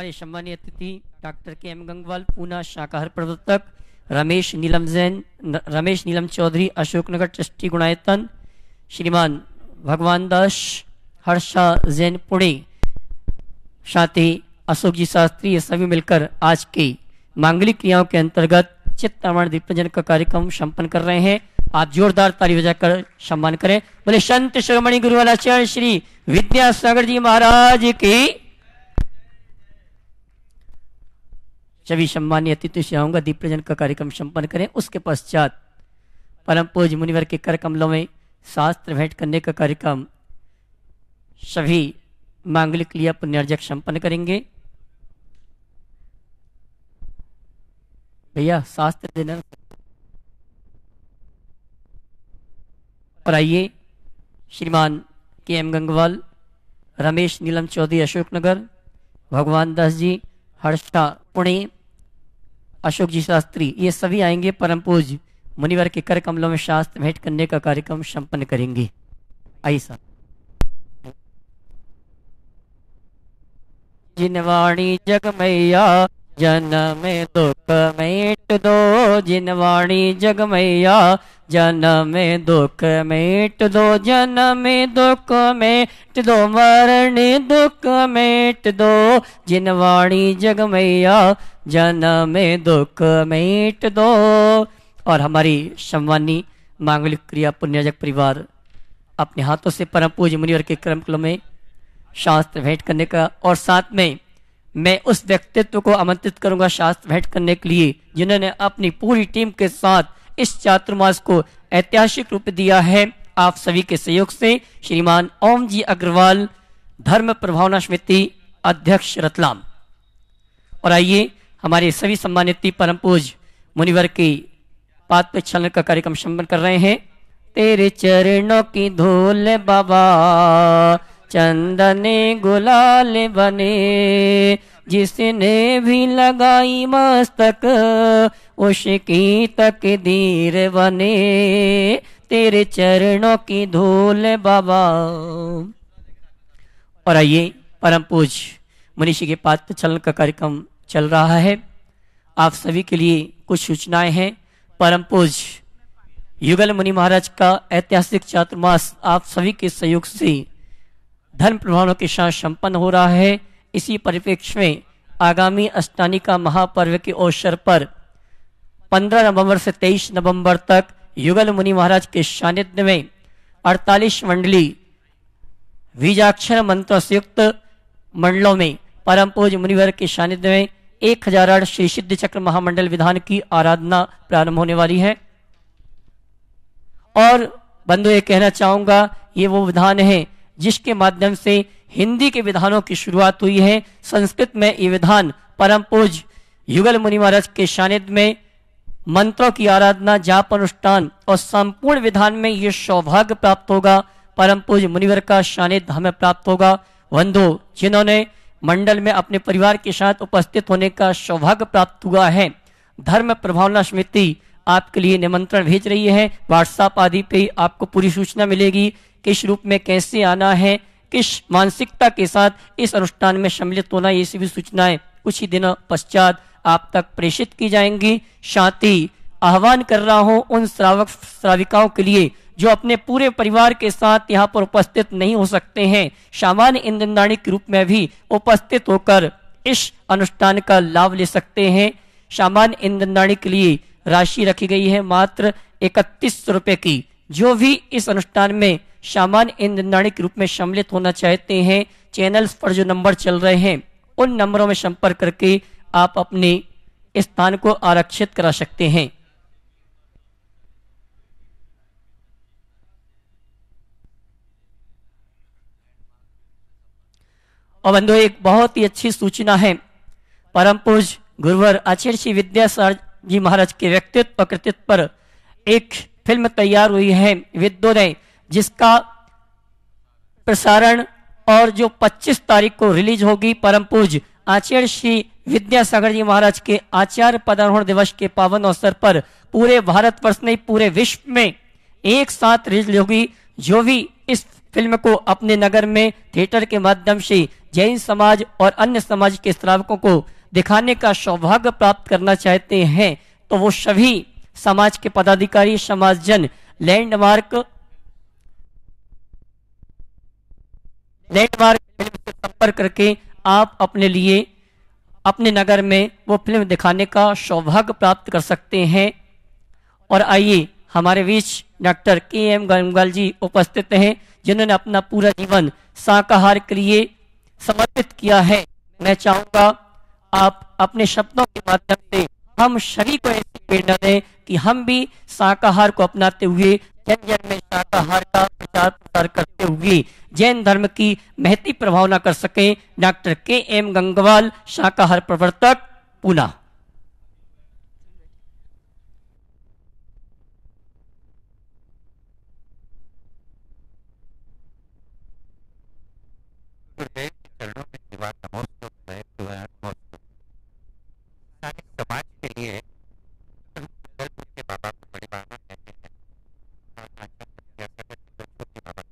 हमारे सम्मानीय अतिथि डॉक्टर के.एम. गंगवाल, पूना शाकाहार प्रवर्तक, रमेश नीलम चौधरी, अशोकनगर ट्रस्टी गुणायतन, श्रीमान भगवान दास हर्षा जैन पुणे, साथ ही अशोक जी शास्त्री, ये सभी मिलकर आज की मांगलिक क्रियाओं के अंतर्गत चित्तप्रमाण दीपजन का कार्यक्रम संपन्न कर रहे हैं। आप जोरदार ताली बजाकर सम्मान करें। बोले संत शिरोमणि गुरुवालाचार्य श्री विद्यासागर जी महाराज की। सभी सम्मानीय अतिथि से आऊंगा दीप प्रज्वलन का कार्यक्रम संपन्न करें। उसके पश्चात परम पूज्य मुनिवर के कर कमलों में शास्त्र भेंट करने का कार्यक्रम सभी मांगलिक क्रिया पुण्यार्जक संपन्न करेंगे। भैया शास्त्र देना। और आइए श्रीमान के.एम. गंगवाल, रमेश नीलम चौधरी अशोकनगर, भगवान दास जी हर्षा पुणे, अशोक जी शास्त्री, ये सभी आएंगे। परम पूज्य मुनिवर के कर कमलों में शास्त्र भेंट करने का कार्यक्रम संपन्न करेंगे। आइए साहब। जिनवाणी जग मैया जन्म में दुख मेट दो, जिनवाणी जग मैया जन्म में दुख मेट दो, जन्म में दुख मेट दो, मरण दुख मेट दो, जिनवाणी जग मैया जन्म में दुख मेट दो। और हमारी सम्मानी मांगलिक क्रिया पुण्यार्जक परिवार अपने हाथों से परम पूज्य मुनिवर के कर्मकलों में शास्त्र भेंट करने का, और साथ में मैं उस व्यक्तित्व को आमंत्रित करूंगा शास्त्र भेंट करने के लिए जिन्होंने अपनी पूरी टीम के साथ इस चातुर्मास को ऐतिहासिक रूप दिया है। आप सभी के सहयोग से श्रीमान ओम जी अग्रवाल, धर्म प्रभावना समिति अध्यक्ष रतलाम। और आइए हमारे सभी सम्मानित परम पूज्य मुनिवर की पाद पे चलने का कार्यक्रम संपन्न कर रहे हैं। तेरे चरणों की धूल बाबा चंदने गुलाल बने, जिसने भी लगाई मस्तक उसकी तकदीर बने, तेरे चरणों की धूल बाबा। और आइए परम पूज्य मनीषी के पाद पे चलने का कार्यक्रम चल रहा है। आप सभी के लिए कुछ सूचनाएं हैं। परम पूज्य युगल मुनि महाराज का ऐतिहासिक चातुर्मास आप सभी के सहयोग से धर्म प्रभावों के साथ संपन्न हो रहा है। इसी परिप्रेक्ष्य में आगामी अष्टानी का महापर्व के अवसर पर 15 नवंबर से 23 नवंबर तक युगल मुनि महाराज के सानिध्य में 48 मंडली बीजाक्षर मंत्र से युक्त मंडलों में परम पूज्य मुनिवर के सानिध्य में 1008 श्री सिद्ध चक्र महामंडल विधान की आराधना प्रारंभ होने वाली है। और बंधु ये कहना चाहूंगा, ये वो विधान है जिसके माध्यम से हिंदी के विधानों की शुरुआत हुई है। संस्कृत में ये विधान परम पूज्य युगल मुनि महाराज के सानिध्य में मंत्रों की आराधना, जाप अनुष्ठान और संपूर्ण विधान में ये सौभाग्य प्राप्त होगा। परम पूज्य मुनिवर का सानिध्य हमें प्राप्त होगा। बंधु जिन्होंने मंडल में अपने परिवार के साथ उपस्थित होने का सौभाग्य प्राप्त हुआ है, धर्म प्रभावना समिति आपके लिए निमंत्रण भेज रही है। व्हाट्सएप आदि पे आपको पूरी सूचना मिलेगी, किस रूप में कैसे आना है, किस मानसिकता के साथ इस अनुष्ठान में सम्मिलित होना, ये सभी सूचनाएं कुछ ही दिनों पश्चात आप तक प्रेषित की जाएंगी। साथ ही आह्वान कर रहा हूं उन श्रावक श्राविकाओं के लिए जो अपने पूरे परिवार के साथ यहाँ पर उपस्थित नहीं हो सकते हैं, सामान्य इंद्रदानी के रूप में भी उपस्थित होकर इस अनुष्ठान का लाभ ले सकते हैं। सामान्य इंद्रदानी के लिए राशि रखी गई है मात्र 3100 रुपए की। जो भी इस अनुष्ठान में सामान्य इंद्रदानी के रूप में सम्मिलित होना चाहते हैं, चैनल्स पर जो नंबर चल रहे हैं उन नंबरों में संपर्क करके आप अपने स्थान को आरक्षित करा सकते हैं। और बंधु एक बहुत ही अच्छी सूचना है। परम पूज्य गुरुवर आचार्य श्री विद्यासागर जी महाराज के व्यक्तित्व कृतित्व पर एक फिल्म तैयार हुई है विद्योदय, जिसका प्रसारण और जो 25 तारीख को रिलीज होगी परम पूज्य आचार्य श्री विद्यासागर जी महाराज के आचार्य पदारोहण दिवस के पावन अवसर पर पूरे भारतवर्ष नहीं पूरे विश्व में एक साथ रिलीज होगी। जो भी इस फिल्म को अपने नगर में थिएटर के माध्यम से जैन समाज और अन्य समाज के श्रावकों को दिखाने का सौभाग्य प्राप्त करना चाहते हैं तो वो सभी समाज के पदाधिकारी, समाजजन लैंडमार्क फिल्म से संपर्क करके आप अपने लिए अपने नगर में वो फिल्म दिखाने का सौभाग्य प्राप्त कर सकते हैं। और आइए हमारे बीच डॉक्टर के.एम. गंगवाल जी उपस्थित हैं, जिन्होंने अपना पूरा जीवन शाकाहार के लिए समर्पित किया है। मैं चाहूंगा आप अपने शब्दों के माध्यम से हम सभी को ऐसी प्रेरणा दें कि हम भी शाकाहार को अपनाते हुए जन जन में शाकाहार का प्रचार प्रसार करते हुए जैन धर्म की महती प्रभावना कर सके। Doctor KM. गंगवाल, शाकाहार प्रवर्तक, पूना। चरणों में दीवार नमोस्तु समाज के लिए के बाबा को बड़ी बाबा कहते हैं छोटी बाबा,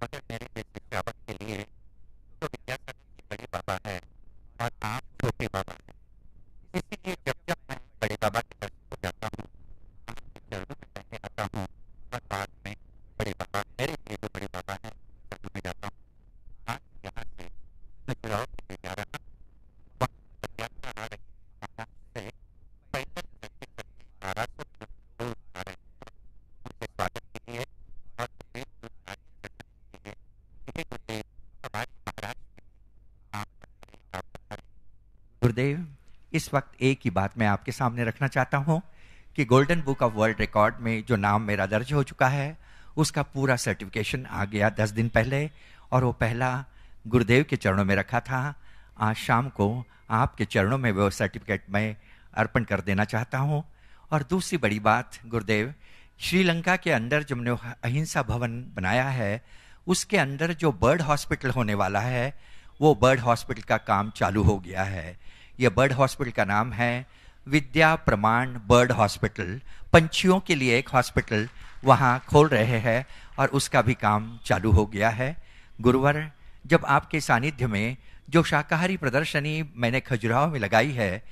मगर मेरे जैसे श्रावक के लिए तो विद्यासागर की बड़ी बाबा है और आप छोटे बाबा है। इसीलिए जब जब मैं बड़े बाबा के दर्शन को जाता हूँ, आपके चरणों में पहले आता हूँ और बाद में बड़े बाबा मेरे लिए जो बड़े बाबा है चरणों में जाता हूँ। आज यहाँ से खजुराहो के लिए जा रहा वहाँ यात्रा आ रही है से पैदल चलते चलते 1200 किलोमीटर दूर आ रहे हैं। उनके स्वागत के लिए और गुरुदेव को आगे करने के लिए हे गुरुदेव हमारे महाराज आप पधारे। गुरुदेव, इस वक्त एक ही बात मैं आपके सामने रखना चाहता हूँ कि golden book of world record में जो नाम मेरा दर्ज हो चुका है उसका पूरा सर्टिफिकेशन आ गया 10 दिन पहले, और वो पहला गुरुदेव के चरणों में रखा था। आज शाम को आपके चरणों में वो सर्टिफिकेट मैं अर्पण कर देना चाहता हूँ। और दूसरी बड़ी बात गुरुदेव, श्रीलंका के अंदर जो हमने अहिंसा भवन बनाया है उसके अंदर जो बर्ड हॉस्पिटल होने वाला है वो बर्ड हॉस्पिटल का काम चालू हो गया है। यह बर्ड हॉस्पिटल का नाम है विद्या प्रमाण बर्ड हॉस्पिटल। पंछियों के लिए एक हॉस्पिटल वहाँ खोल रहे हैं और उसका भी काम चालू हो गया है। गुरुवर, जब आपके सानिध्य में जो शाकाहारी प्रदर्शनी मैंने खजुराहो में लगाई है,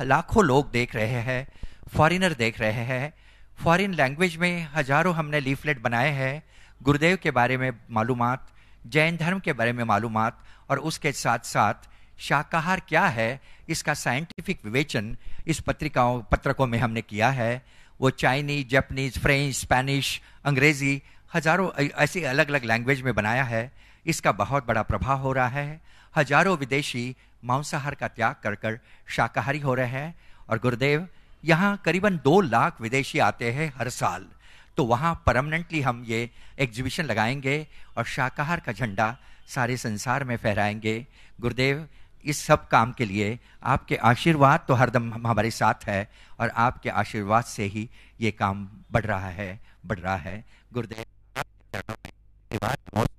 लाखों लोग देख रहे हैं, फॉरेनर देख रहे हैं, फॉरेन लैंग्वेज में हजारों हमने लीफलेट बनाए हैं गुरुदेव के बारे में मालूमात, जैन धर्म के बारे में मालूमात, और उसके साथ साथ शाकाहार क्या है इसका साइंटिफिक विवेचन इस पत्रकों में हमने किया है। वो चाइनीज, जापानीज, फ्रेंच, स्पेनिश, अंग्रेजी, हजारों ऐसी अलग अलग लैंग्वेज में बनाया है। इसका बहुत बड़ा प्रभाव हो रहा है। हजारों विदेशी मांसाहार का त्याग कर कर शाकाहारी हो रहे हैं। और गुरुदेव, यहाँ करीबन 2 लाख विदेशी आते हैं हर साल, तो वहाँ परमानेंटली हम ये एग्जीबिशन लगाएंगे और शाकाहार का झंडा सारे संसार में फहराएंगे। गुरुदेव, इस सब काम के लिए आपके आशीर्वाद तो हरदम हमारे साथ है, और आपके आशीर्वाद से ही ये काम बढ़ रहा है। गुरुदेव, आपके चरणों में दीवार नमोस्तु।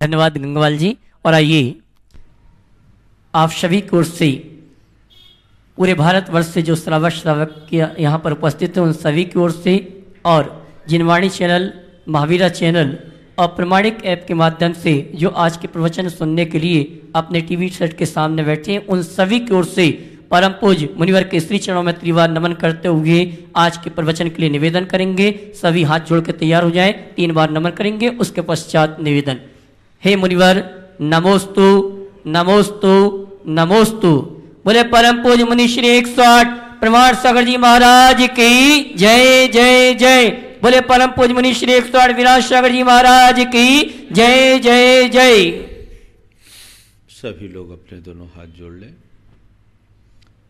धन्यवाद गंगवाल जी। और आइए आप सभी की ओर से पूरे भारतवर्ष से जो श्रावक यहाँ पर उपस्थित हैं उन सभी की ओर से, और जिनवाणी चैनल, महावीरा चैनल और प्रमाणिक ऐप के माध्यम से जो आज के प्रवचन सुनने के लिए अपने टीवी सेट के सामने बैठे हैं, उन सभी की ओर से परम पूज्य मुनिवर के श्री चरणों में त्रिवार नमन करते हुए आज के प्रवचन के लिए निवेदन करेंगे। सभी हाथ जोड़ के तैयार हो जाएं, 3 बार नमन करेंगे, उसके पश्चात निवेदन। हे मुनिवर, नमोस्तु नमोस्तु नमोस्तु। बोले परम पूज्य मुनि श्री 108 प्रमाण सागर जी महाराज की जय जय जय। बोले परम पूज्य मुनि श्री 108 विराट सागर जी महाराज की जय जय जय। सभी लोग अपने दोनों हाथ जोड़ लें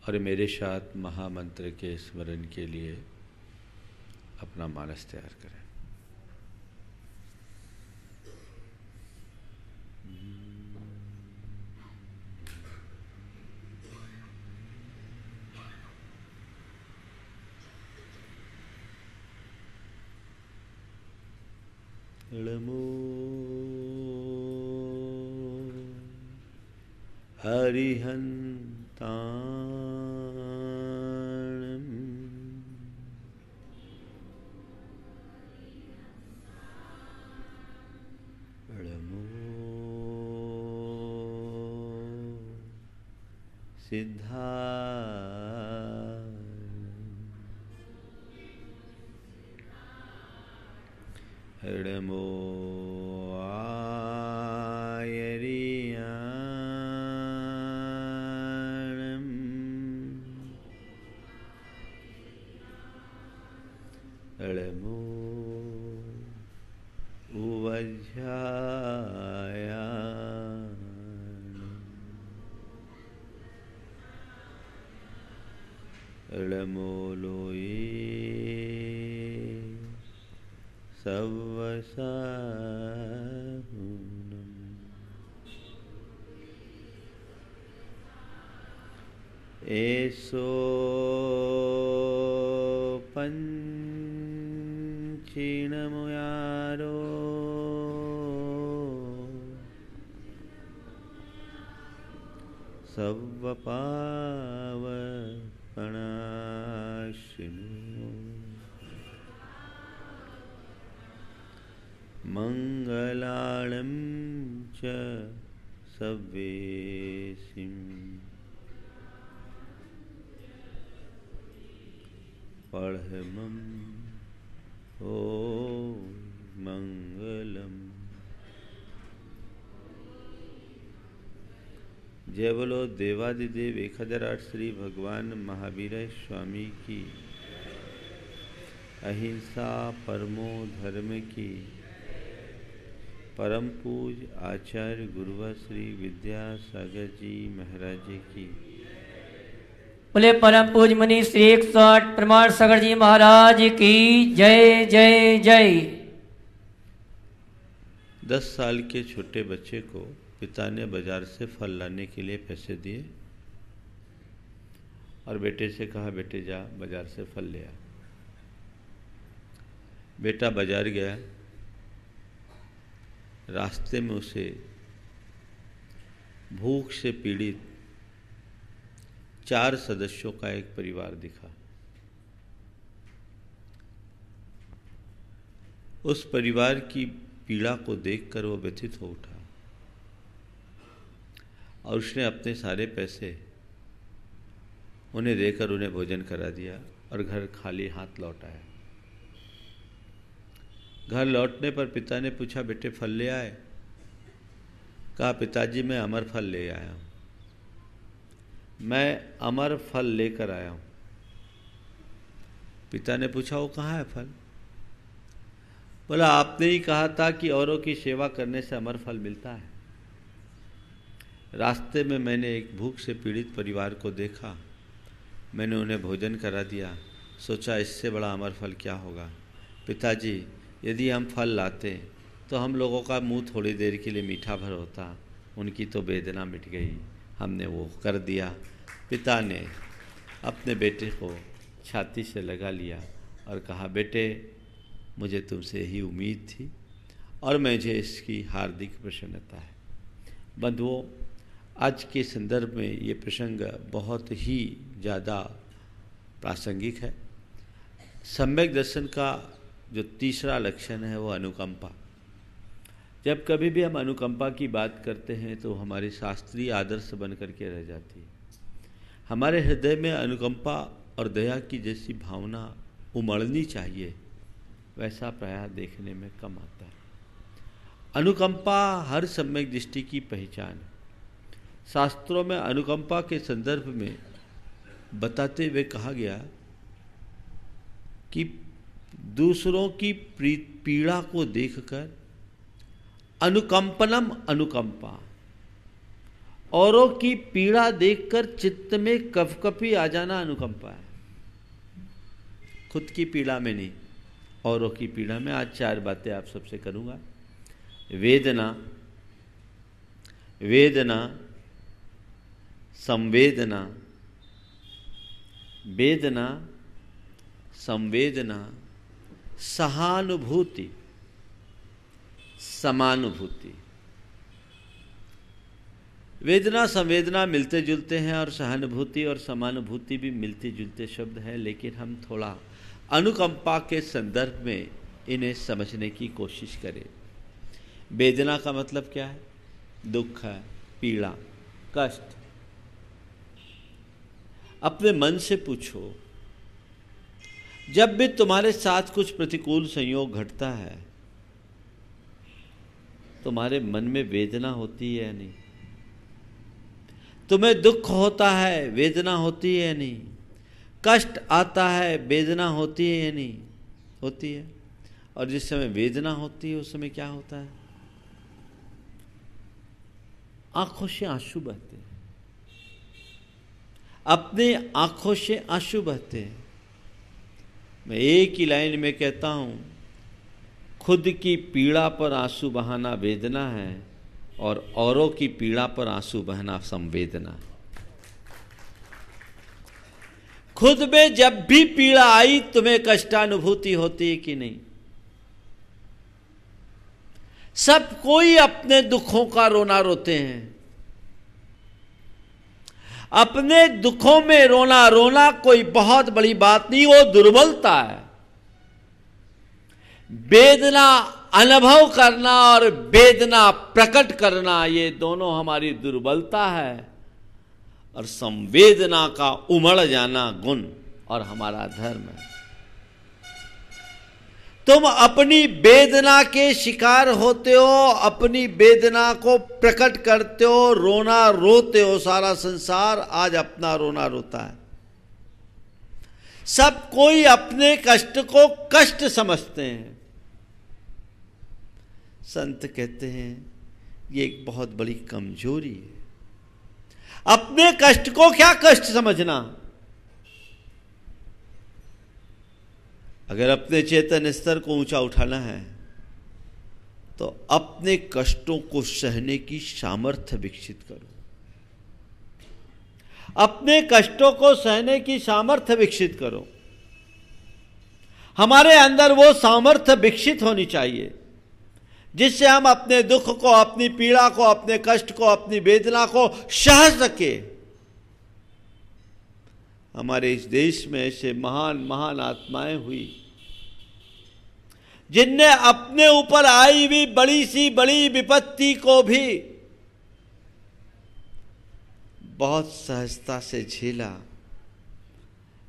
और मेरे साथ महामंत्र के स्मरण के लिए अपना मानस तैयार करें। नमो हरिहन्ताणं हृणमो आयरियाणम् हृणमो उवज्झायाणम् हृणमो लोये सवसाहुनम् एसो पंचीणमुयारो सवपावपणाशिनो मंगलालं च सव्वेसिं पढ़मं ओ मंगलम। जय बोलो देवादिदेव 1008 श्री भगवान महावीर स्वामी की, अहिंसा परमो धर्म की, परम पूज आचार्य गुरुवर श्री विद्यासागर जी महाराज जी की। बोले परम पूज मुनि श्री 108 प्रमाण सागर जी महाराज की जय जय जय। 10 साल के छोटे बच्चे को पिता ने बाजार से फल लाने के लिए पैसे दिए और बेटे से कहा, बेटे जा बाजार से फल ले आ। बेटा बाजार गया। रास्ते में उसे भूख से पीड़ित 4 सदस्यों का एक परिवार दिखा। उस परिवार की पीड़ा को देखकर वो व्यथित हो उठा और उसने अपने सारे पैसे उन्हें देकर उन्हें भोजन करा दिया और घर खाली हाथ लौट आया। घर लौटने पर पिता ने पूछा, बेटे फल ले आए? कहा, पिताजी मैं अमर फल ले आया हूँ, मैं अमर फल लेकर आया हूँ। पिता ने पूछा, वो कहाँ है फल? बोला, आपने ही कहा था कि औरों की सेवा करने से अमर फल मिलता है। रास्ते में मैंने एक भूख से पीड़ित परिवार को देखा, मैंने उन्हें भोजन करा दिया, सोचा इससे बड़ा अमर फल क्या होगा। पिताजी, यदि हम फल लाते तो हम लोगों का मुंह थोड़ी देर के लिए मीठा भर होता, उनकी तो वेदना मिट गई, हमने वो कर दिया। पिता ने अपने बेटे को छाती से लगा लिया और कहा, बेटे मुझे तुमसे यही उम्मीद थी और मुझे इसकी हार्दिक प्रसन्नता है। बंधुओं, आज के संदर्भ में ये प्रसंग बहुत ही ज़्यादा प्रासंगिक है। सम्यक दर्शन का जो तीसरा लक्षण है वो अनुकंपा। जब कभी भी हम अनुकंपा की बात करते हैं तो हमारी शास्त्रीय आदर्श बन करके रह जाती है। हमारे हृदय में अनुकंपा और दया की जैसी भावना उमड़नी चाहिए, वैसा प्रायः देखने में कम आता है। अनुकंपा हर सम्यक दृष्टि की पहचान है। शास्त्रों में अनुकंपा के संदर्भ में बताते हुए कहा गया कि दूसरों की पीड़ा को देखकर अनुकंपनम अनुकंपा, औरों की पीड़ा देखकर चित्त में कपकपी आ जाना अनुकंपा है। खुद की पीड़ा में नहीं, औरों की पीड़ा में। आज 4 बातें आप सबसे करूंगा। वेदना, वेदना, संवेदना, वेदना, संवेदना, सहानुभूति, समानुभूति। वेदना संवेदना मिलते जुलते हैं और सहानुभूति और समानुभूति भी मिलते जुलते शब्द हैं, लेकिन हम थोड़ा अनुकंपा के संदर्भ में इन्हें समझने की कोशिश करें। वेदना का मतलब क्या है? दुख है, पीड़ा, कष्ट। अपने मन से पूछो, जब भी तुम्हारे साथ कुछ प्रतिकूल संयोग घटता है, तुम्हारे मन में वेदना होती है या नहीं? तुम्हें दुख होता है, वेदना होती है या नहीं? कष्ट आता है, वेदना होती है या नहीं? होती है। और जिस समय वेदना होती है उस समय क्या होता है? आंखों से आंसू बहते हैं, अपने आंखों से आंसू बहते हैं। मैं एक ही लाइन में कहता हूं, खुद की पीड़ा पर आंसू बहाना वेदना है और औरों की पीड़ा पर आंसू बहना संवेदना है। खुद में जब भी पीड़ा आई तुम्हें कष्टानुभूति होती है कि नहीं? सब कोई अपने दुखों का रोना रोते हैं। अपने दुखों में रोना रोना कोई बहुत बड़ी बात नहीं, वो दुर्बलता है। वेदना अनुभव करना और वेदना प्रकट करना, ये दोनों हमारी दुर्बलता है। और संवेदना का उमड़ जाना गुण और हमारा धर्म है। तुम अपनी वेदना के शिकार होते हो, अपनी वेदना को प्रकट करते हो, रोना रोते हो। सारा संसार आज अपना रोना रोता है। सब कोई अपने कष्ट को कष्ट समझते हैं। संत कहते हैं ये एक बहुत बड़ी कमजोरी है। अपने कष्ट को क्या कष्ट समझना? अगर अपने चेतन स्तर को ऊंचा उठाना है तो अपने कष्टों को सहने की सामर्थ्य विकसित करो। अपने कष्टों को सहने की सामर्थ्य विकसित करो। हमारे अंदर वो सामर्थ्य विकसित होनी चाहिए जिससे हम अपने दुख को, अपनी पीड़ा को, अपने कष्ट को, अपनी वेदना को सह सके। हमारे इस देश में ऐसे महान महान आत्माएं हुई जिनने अपने ऊपर आई हुई बड़ी सी बड़ी विपत्ति को भी बहुत सहजता से झेला,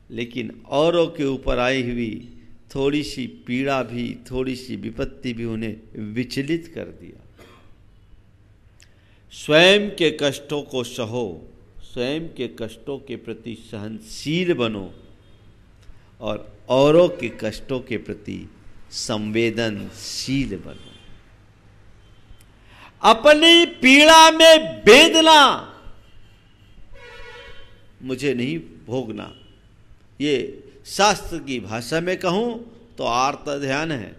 लेकिन औरों के ऊपर आई हुई थोड़ी सी पीड़ा भी, थोड़ी सी विपत्ति भी उन्हें विचलित कर दिया। स्वयं के कष्टों को सहो, स्वयं के कष्टों के प्रति सहनशील बनो और औरों के कष्टों के प्रति संवेदनशील बनो। अपनी पीड़ा में वेदना मुझे नहीं भोगना, ये शास्त्र की भाषा में कहूं तो आर्त ध्यान है,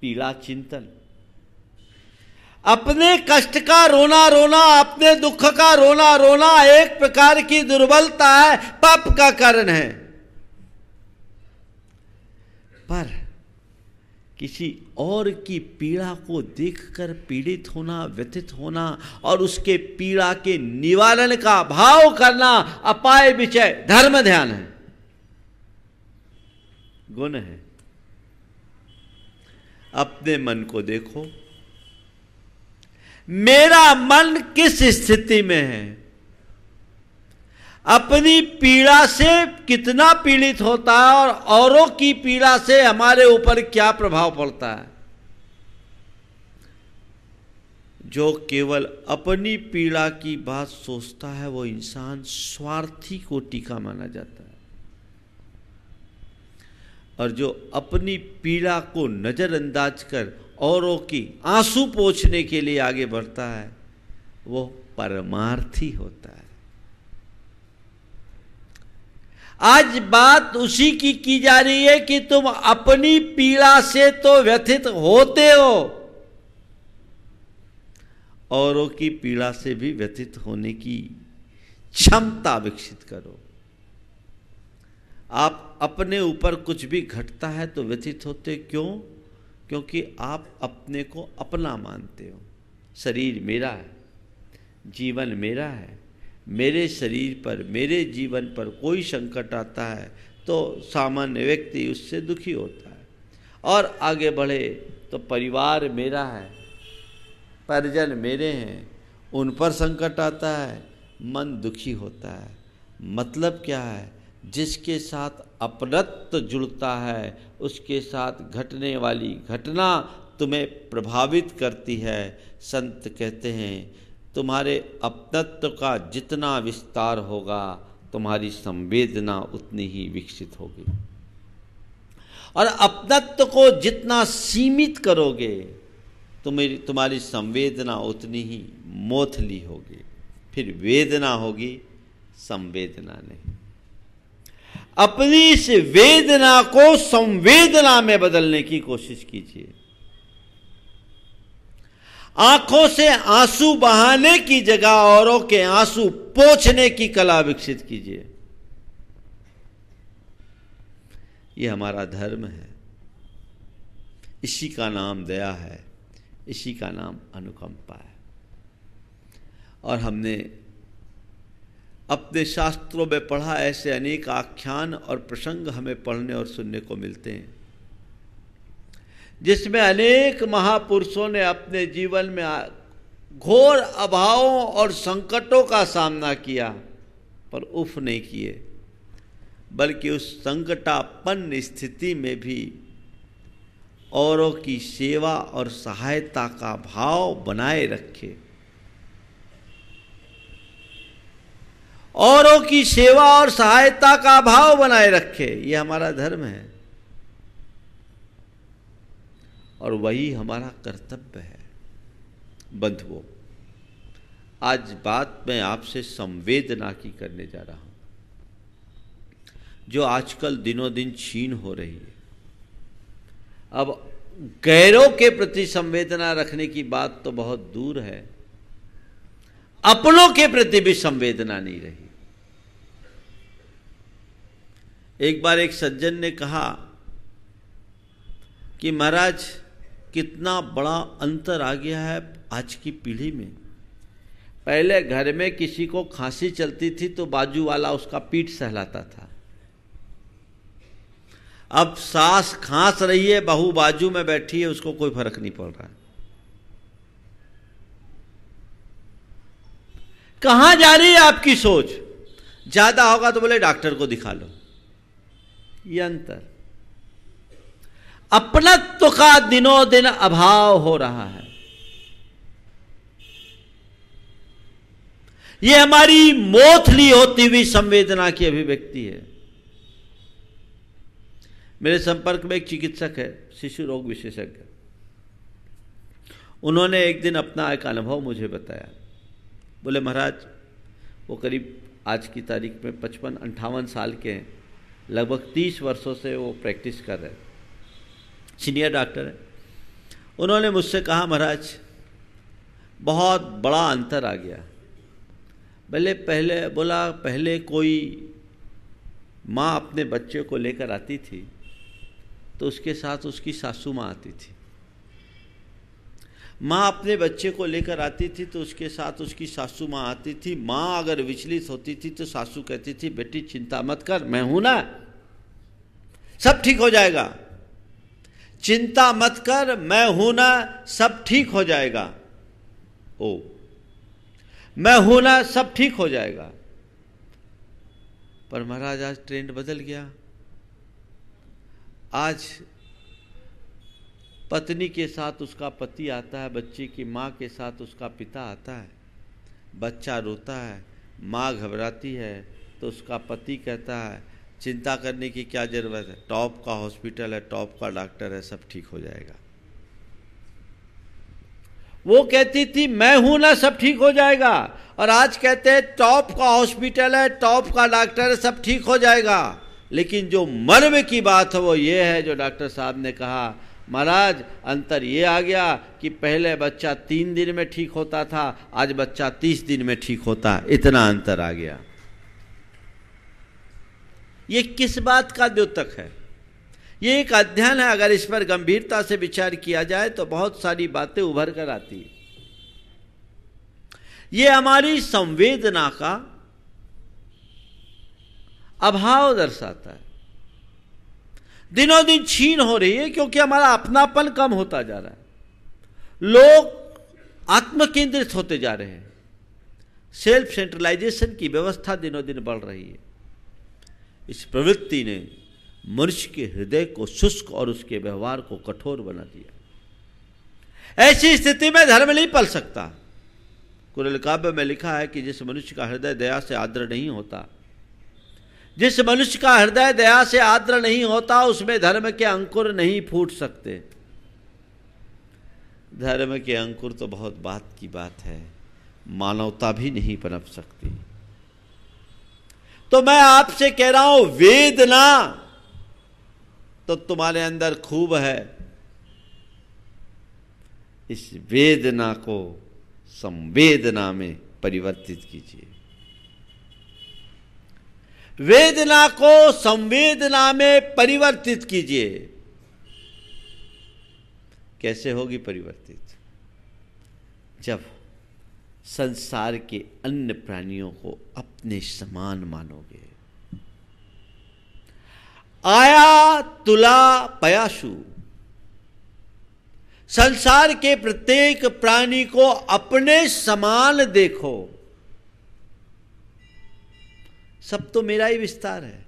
पीड़ा चिंतन। अपने कष्ट का रोना रोना, अपने दुख का रोना रोना एक प्रकार की दुर्बलता है, पाप का कारण है। पर किसी और की पीड़ा को देखकर पीड़ित होना, व्यथित होना और उसके पीड़ा के निवारण का भाव करना अपाय विचय धर्म ध्यान है, गुण है। अपने मन को देखो, मेरा मन किस स्थिति में है, अपनी पीड़ा से कितना पीड़ित होता है और औरों की पीड़ा से हमारे ऊपर क्या प्रभाव पड़ता है। जो केवल अपनी पीड़ा की बात सोचता है वो इंसान स्वार्थी कोटि का माना जाता है, और जो अपनी पीड़ा को नजरअंदाज कर औरों की आंसू पोंछने के लिए आगे बढ़ता है वो परमार्थी होता है। आज बात उसी की जा रही है कि तुम अपनी पीड़ा से तो व्यथित होते हो, औरों की पीड़ा से भी व्यथित होने की क्षमता विकसित करो। आप अपने ऊपर कुछ भी घटता है तो व्यथित होते क्यों? क्योंकि आप अपने को अपना मानते हो। शरीर मेरा है, जीवन मेरा है, मेरे शरीर पर, मेरे जीवन पर कोई संकट आता है तो सामान्य व्यक्ति उससे दुखी होता है, और आगे बढ़े तो परिवार मेरा है, परिजन मेरे हैं, उन पर संकट आता है मन दुखी होता है। मतलब क्या है? जिसके साथ अपनत्व जुड़ता है उसके साथ घटने वाली घटना तुम्हें प्रभावित करती है। संत कहते हैं तुम्हारे अपनत्व का जितना विस्तार होगा तुम्हारी संवेदना उतनी ही विकसित होगी, और अपनत्व को जितना सीमित करोगे तुम्हारी संवेदना उतनी ही मोथली होगी। फिर वेदना होगी, संवेदना नहीं। अपनी इस वेदना को संवेदना में बदलने की कोशिश कीजिए। आंखों से आंसू बहाने की जगह औरों के आंसू पोंछने की कला विकसित कीजिए। यह हमारा धर्म है। इसी का नाम दया है, इसी का नाम अनुकंपा है। और हमने अपने शास्त्रों में पढ़ा, ऐसे अनेक आख्यान और प्रसंग हमें पढ़ने और सुनने को मिलते हैं जिसमें अनेक महापुरुषों ने अपने जीवन में घोर अभावों और संकटों का सामना किया पर उफ नहीं किए, बल्कि उस संकटापन्न स्थिति में भी औरों की सेवा और सहायता का भाव बनाए रखे। औरों की सेवा और सहायता का भाव बनाए रखे, यह हमारा धर्म है और वही हमारा कर्तव्य है। बंधुओं, आज बात मैं आपसे संवेदना की करने जा रहा हूं, जो आजकल दिनों दिन क्षीण हो रही है। अब गैरों के प्रति संवेदना रखने की बात तो बहुत दूर है, अपनों के प्रति भी संवेदना नहीं रही। एक बार एक सज्जन ने कहा कि महाराज कितना बड़ा अंतर आ गया है आज की पीढ़ी में। पहले घर में किसी को खांसी चलती थी तो बाजू वाला उसका पीठ सहलाता था। अब सास खांस रही है, बहू बाजू में बैठी है, उसको कोई फर्क नहीं पड़ रहा है। कहां जा रही है आपकी सोच? ज्यादा होगा तो बोले डॉक्टर को दिखा लो। ये अंतर, अपनत्व का दिनों दिन अभाव हो रहा है। ये हमारी मोथली होती हुई संवेदना की अभिव्यक्ति है। मेरे संपर्क में एक चिकित्सक है, शिशु रोग विशेषज्ञ। उन्होंने एक दिन अपना एक अनुभव मुझे बताया। बोले महाराज, वो करीब आज की तारीख में 55-58 साल के हैं, लगभग 30 वर्षों से वो प्रैक्टिस कर रहे हैं, सीनियर डॉक्टर है। उन्होंने मुझसे कहा महाराज बहुत बड़ा अंतर आ गया। पहले कोई माँ अपने बच्चे को लेकर आती थी तो उसके साथ उसकी सासू माँ आती थी। माँ अपने बच्चे को लेकर आती थी तो उसके साथ उसकी सासू माँ आती थी। माँ अगर विचलित होती थी तो सासू कहती थी बेटी चिंता मत कर, मैं हूं ना, सब ठीक हो जाएगा। चिंता मत कर, मैं हूं ना, सब ठीक हो जाएगा। ओ, मैं हूं ना, सब ठीक हो जाएगा। पर महाराज आज ट्रेंड बदल गया। आज पत्नी के साथ उसका पति आता है, बच्चे की माँ के साथ उसका पिता आता है। बच्चा रोता है, माँ घबराती है तो उसका पति कहता है चिंता करने की क्या जरूरत है, टॉप का हॉस्पिटल है, टॉप का डॉक्टर है, सब ठीक हो जाएगा। वो कहती थी मैं हूं ना, सब ठीक हो जाएगा, और आज कहते हैं टॉप का हॉस्पिटल है, टॉप का डॉक्टर है, सब ठीक हो जाएगा। लेकिन जो मर्म की बात है वो ये है जो डॉक्टर साहब ने कहा, महाराज अंतर ये आ गया कि पहले बच्चा 3 दिन में ठीक होता था, आज बच्चा 30 दिन में ठीक होता है। इतना अंतर आ गया। ये किस बात का द्योतक है? ये एक अध्ययन है। अगर इस पर गंभीरता से विचार किया जाए तो बहुत सारी बातें उभर कर आती है। ये हमारी संवेदना का अभाव दर्शाता है। दिनों दिन क्षीण हो रही है क्योंकि हमारा अपनापन कम होता जा रहा है। लोग आत्मकेंद्रित होते जा रहे हैं। सेल्फ सेंट्रलाइजेशन की व्यवस्था दिनों दिन बढ़ रही है। इस प्रवृत्ति ने मनुष्य के हृदय को शुष्क और उसके व्यवहार को कठोर बना दिया। ऐसी स्थिति में धर्म नहीं पल सकता। कुरल काव्य में लिखा है कि जिस मनुष्य का हृदय दया से आर्द्र नहीं होता, जिस मनुष्य का हृदय दया से आर्द्र नहीं होता, उसमें धर्म के अंकुर नहीं फूट सकते। धर्म के अंकुर तो बहुत बात की बात है, मानवता भी नहीं पनप सकती। तो मैं आपसे कह रहा हूं, वेदना तो तुम्हारे अंदर खूब है, इस वेदना को संवेदना में परिवर्तित कीजिए। वेदना को संवेदना में परिवर्तित कीजिए। कैसे होगी परिवर्तित? जब संसार के अन्य प्राणियों को अपने समान मानोगे। आया तुला पयाशु, संसार के प्रत्येक प्राणी को अपने समान देखो। सब तो मेरा ही विस्तार है,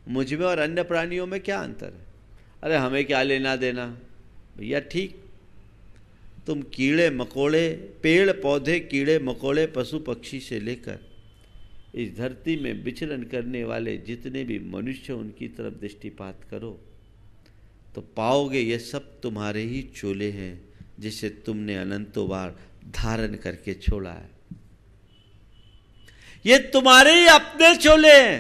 मुझ में और अन्य प्राणियों में क्या अंतर है? अरे हमें क्या लेना देना भैया। ठीक, तुम कीड़े मकोड़े, पेड़ पौधे, कीड़े मकोड़े, पशु पक्षी से लेकर इस धरती में विचरण करने वाले जितने भी मनुष्य, उनकी तरफ दृष्टिपात करो तो पाओगे ये सब तुम्हारे ही चोले हैं, जिसे तुमने अनंतों बार धारण करके छोड़ा है। ये तुम्हारे ही अपने चोले हैं।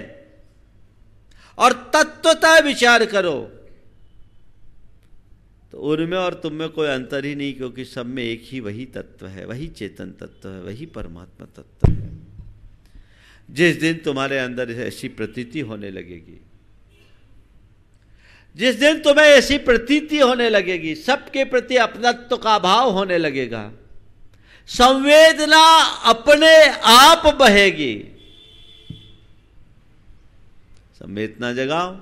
और तत्वतः विचार करो तो उनमें और तुम में कोई अंतर ही नहीं, क्योंकि सब में एक ही वही तत्व है, वही चेतन तत्व है, वही परमात्मा तत्व है। जिस दिन तुम्हारे अंदर ऐसी प्रतीति होने लगेगी, जिस दिन तुम्हें ऐसी प्रतीति होने लगेगी, सबके प्रति अपनत्व का भाव होने लगेगा, संवेदना अपने आप बहेगी। संवेदना जगाओ।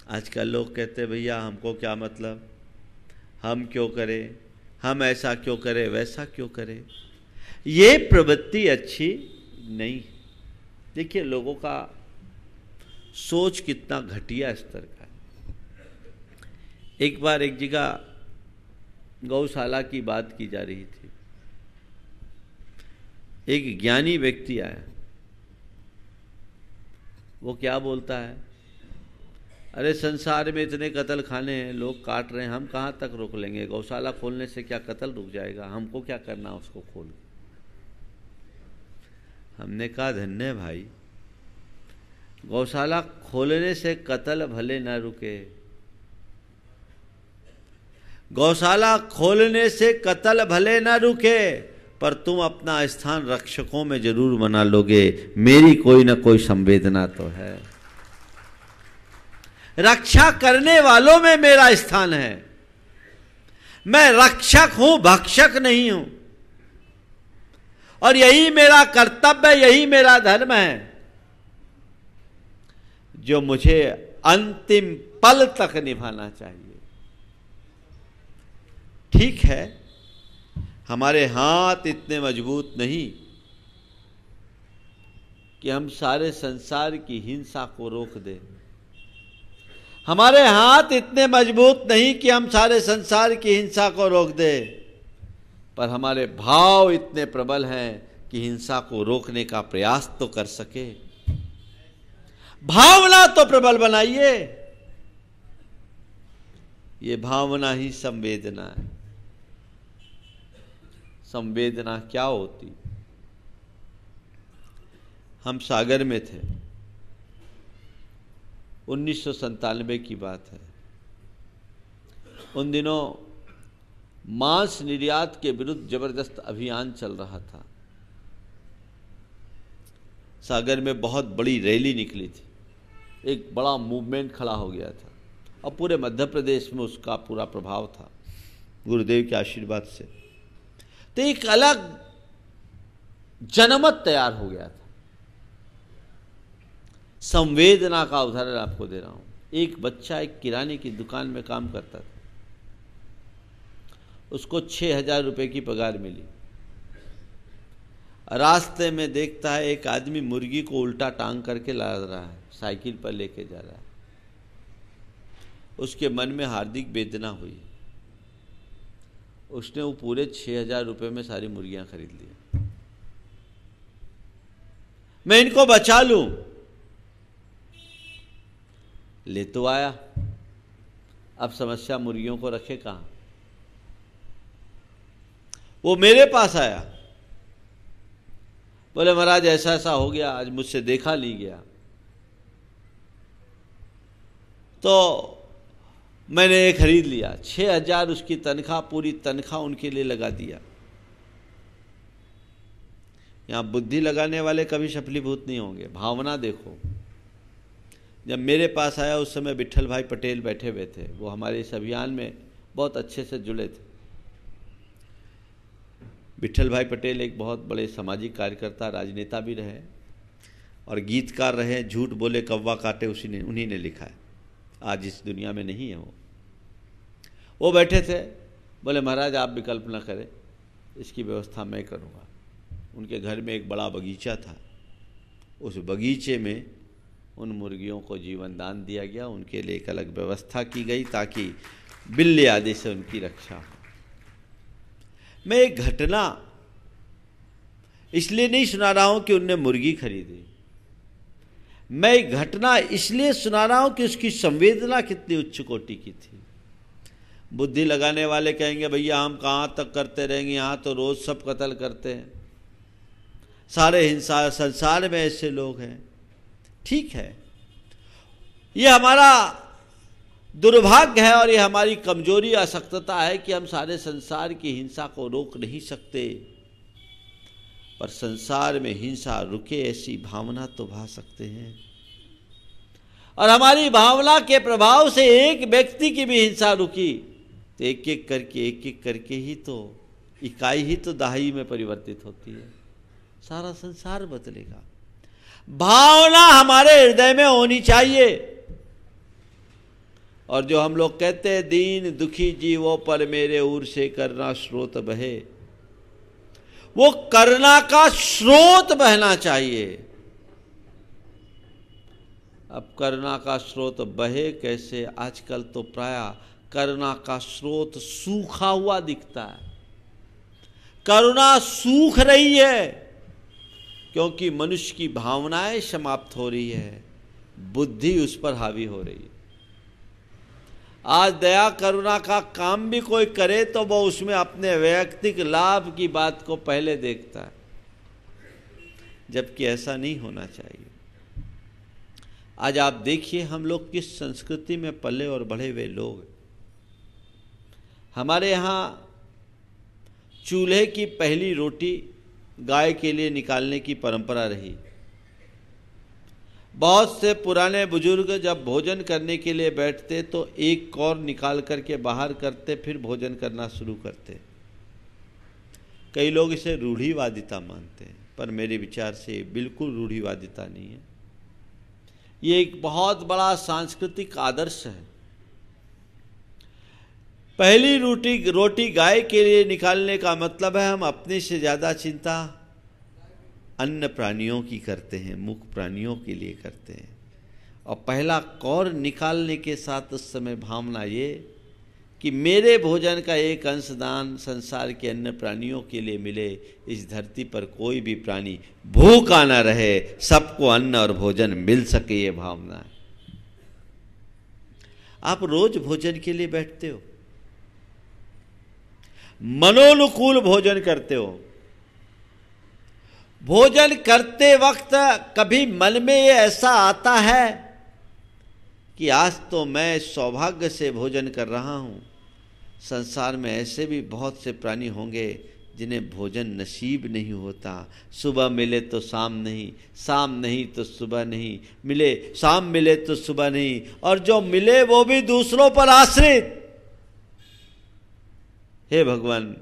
आजकल लोग कहते हैं भैया हमको क्या मतलब, हम क्यों करें, हम ऐसा क्यों करें, वैसा क्यों करें। ये प्रवृत्ति अच्छी नहीं। देखिए लोगों का सोच कितना घटिया स्तर का है। एक बार एक जगह गौशाला की बात की जा रही थी। एक ज्ञानी व्यक्ति आया, वो क्या बोलता है, अरे संसार में इतने कत्ल खाने हैं, लोग काट रहे हैं, हम कहाँ तक रोक लेंगे, गौशाला खोलने से क्या कत्ल रुक जाएगा, हमको क्या करना उसको खोल। हमने कहा धन्य भाई, गौशाला खोलने से कत्ल भले न रुके, गौशाला खोलने से कत्ल भले न रुके, पर तुम अपना स्थान रक्षकों में जरूर बना लोगे। मेरी कोई ना कोई संवेदना तो है, रक्षा करने वालों में मेरा स्थान है। मैं रक्षक हूं, भक्षक नहीं हूं। और यही मेरा कर्तव्य, यही मेरा धर्म है, जो मुझे अंतिम पल तक निभाना चाहिए। ठीक है, हमारे हाथ इतने मजबूत नहीं कि हम सारे संसार की हिंसा को रोक दें। हमारे हाथ इतने मजबूत नहीं कि हम सारे संसार की हिंसा को रोक दें, पर हमारे भाव इतने प्रबल हैं कि हिंसा को रोकने का प्रयास तो कर सके। भावना तो प्रबल बनाइए। ये भावना ही संवेदना है। संवेदना क्या होती? हम सागर में थे, 1997 की बात है। उन दिनों मांस निर्यात के विरुद्ध जबरदस्त अभियान चल रहा था। सागर में बहुत बड़ी रैली निकली थी, एक बड़ा मूवमेंट खड़ा हो गया था, और पूरे मध्य प्रदेश में उसका पूरा प्रभाव था गुरुदेव के आशीर्वाद से। तो एक अलग जनमत तैयार हो गया था। संवेदना का उदाहरण आपको दे रहा हूं। एक बच्चा एक किराने की दुकान में काम करता था, उसको 6,000 रुपए की पगार मिली। रास्ते में देखता है एक आदमी मुर्गी को उल्टा टांग करके ला रहा है, साइकिल पर लेके जा रहा है। उसके मन में हार्दिक वेदना हुई। उसने वो पूरे 6,000 रुपये में सारी मुर्गियां खरीद ली। मैं इनको बचा लूं, ले तो आया, अब समस्या मुर्गियों को रखे कहां। वो मेरे पास आया, बोले महाराज ऐसा ऐसा हो गया, आज मुझसे देखा नहीं गया। तो मैंने ये खरीद लिया। 6,000 उसकी तनख्वाह, पूरी तनख्वाह उनके लिए लगा दिया। यहां बुद्धि लगाने वाले कभी सफलीभूत नहीं होंगे। भावना देखो, जब मेरे पास आया उस समय विट्ठल भाई पटेल बैठे हुए थे। वो हमारे इस अभियान में बहुत अच्छे से जुड़े थे। विट्ठल भाई पटेल एक बहुत बड़े सामाजिक कार्यकर्ता, राजनेता भी रहे और गीतकार रहे। झूठ बोले कौवा काटे उन्हीं ने लिखा है। आज इस दुनिया में नहीं है वो बैठे थे, बोले महाराज आप विकल्प न करें, इसकी व्यवस्था मैं करूँगा। उनके घर में एक बड़ा बगीचा था, उस बगीचे में उन मुर्गियों को जीवन दान दिया गया। उनके लिए एक अलग व्यवस्था की गई ताकि बिल्ली आदि से उनकी रक्षा हो। मैं एक घटना इसलिए नहीं सुना रहा हूं कि उनने मुर्गी खरीदी, मैं एक घटना इसलिए सुना रहा हूं कि उसकी संवेदना कितनी उच्च कोटि की थी। बुद्धि लगाने वाले कहेंगे भैया हम कहां तक करते रहेंगे, यहां तो रोज सब कत्ल करते हैं, सारे हिंसा संसार में ऐसे लोग हैं। ठीक है, ये हमारा दुर्भाग्य है और ये हमारी कमजोरी असक्तता है कि हम सारे संसार की हिंसा को रोक नहीं सकते, पर संसार में हिंसा रुके ऐसी भावना तो भा सकते हैं। और हमारी भावना के प्रभाव से एक व्यक्ति की भी हिंसा रुकी तो एक एक करके ही तो इकाई ही तो दहाई में परिवर्तित होती है, सारा संसार बदलेगा। भावना हमारे हृदय में होनी चाहिए। और जो हम लोग कहते हैं दीन दुखी जीवों पर मेरे उर से करुणा स्रोत बहे, वो करुणा का स्रोत बहना चाहिए। अब करुणा का स्रोत बहे कैसे? आजकल तो प्रायः करुणा का स्रोत सूखा हुआ दिखता है। करुणा सूख रही है क्योंकि मनुष्य की भावनाएं समाप्त हो रही है, बुद्धि उस पर हावी हो रही है। आज दया करुणा का काम भी कोई करे तो वो उसमें अपने वैयक्तिक लाभ की बात को पहले देखता है, जबकि ऐसा नहीं होना चाहिए। आज आप देखिए हम लोग किस संस्कृति में पले और बढ़े हुए लोग। हमारे यहाँ चूल्हे की पहली रोटी गाय के लिए निकालने की परंपरा रही। बहुत से पुराने बुजुर्ग जब भोजन करने के लिए बैठते तो एक कौर निकाल करके बाहर करते, फिर भोजन करना शुरू करते। कई लोग इसे रूढ़िवादिता मानते हैं, पर मेरे विचार से बिल्कुल रूढ़िवादिता नहीं है। ये एक बहुत बड़ा सांस्कृतिक आदर्श है। पहली रोटी गाय के लिए निकालने का मतलब है हम अपने से ज़्यादा चिंता अन्य प्राणियों की करते हैं, मुख प्राणियों के लिए करते हैं। और पहला कौर निकालने के साथ उस समय भावना ये कि मेरे भोजन का एक अंशदान संसार के अन्य प्राणियों के लिए मिले, इस धरती पर कोई भी प्राणी भूखा न रहे, सबको अन्न और भोजन मिल सके, ये भावना है। आप रोज भोजन के लिए बैठते हो, मनोनुकूल भोजन करते हो। भोजन करते वक्त कभी मन में ये ऐसा आता है कि आज तो मैं सौभाग्य से भोजन कर रहा हूँ, संसार में ऐसे भी बहुत से प्राणी होंगे जिन्हें भोजन नसीब नहीं होता। सुबह मिले तो शाम नहीं, शाम नहीं तो सुबह नहीं, मिले शाम मिले तो सुबह नहीं, और जो मिले वो भी दूसरों पर आश्रित। हे भगवान,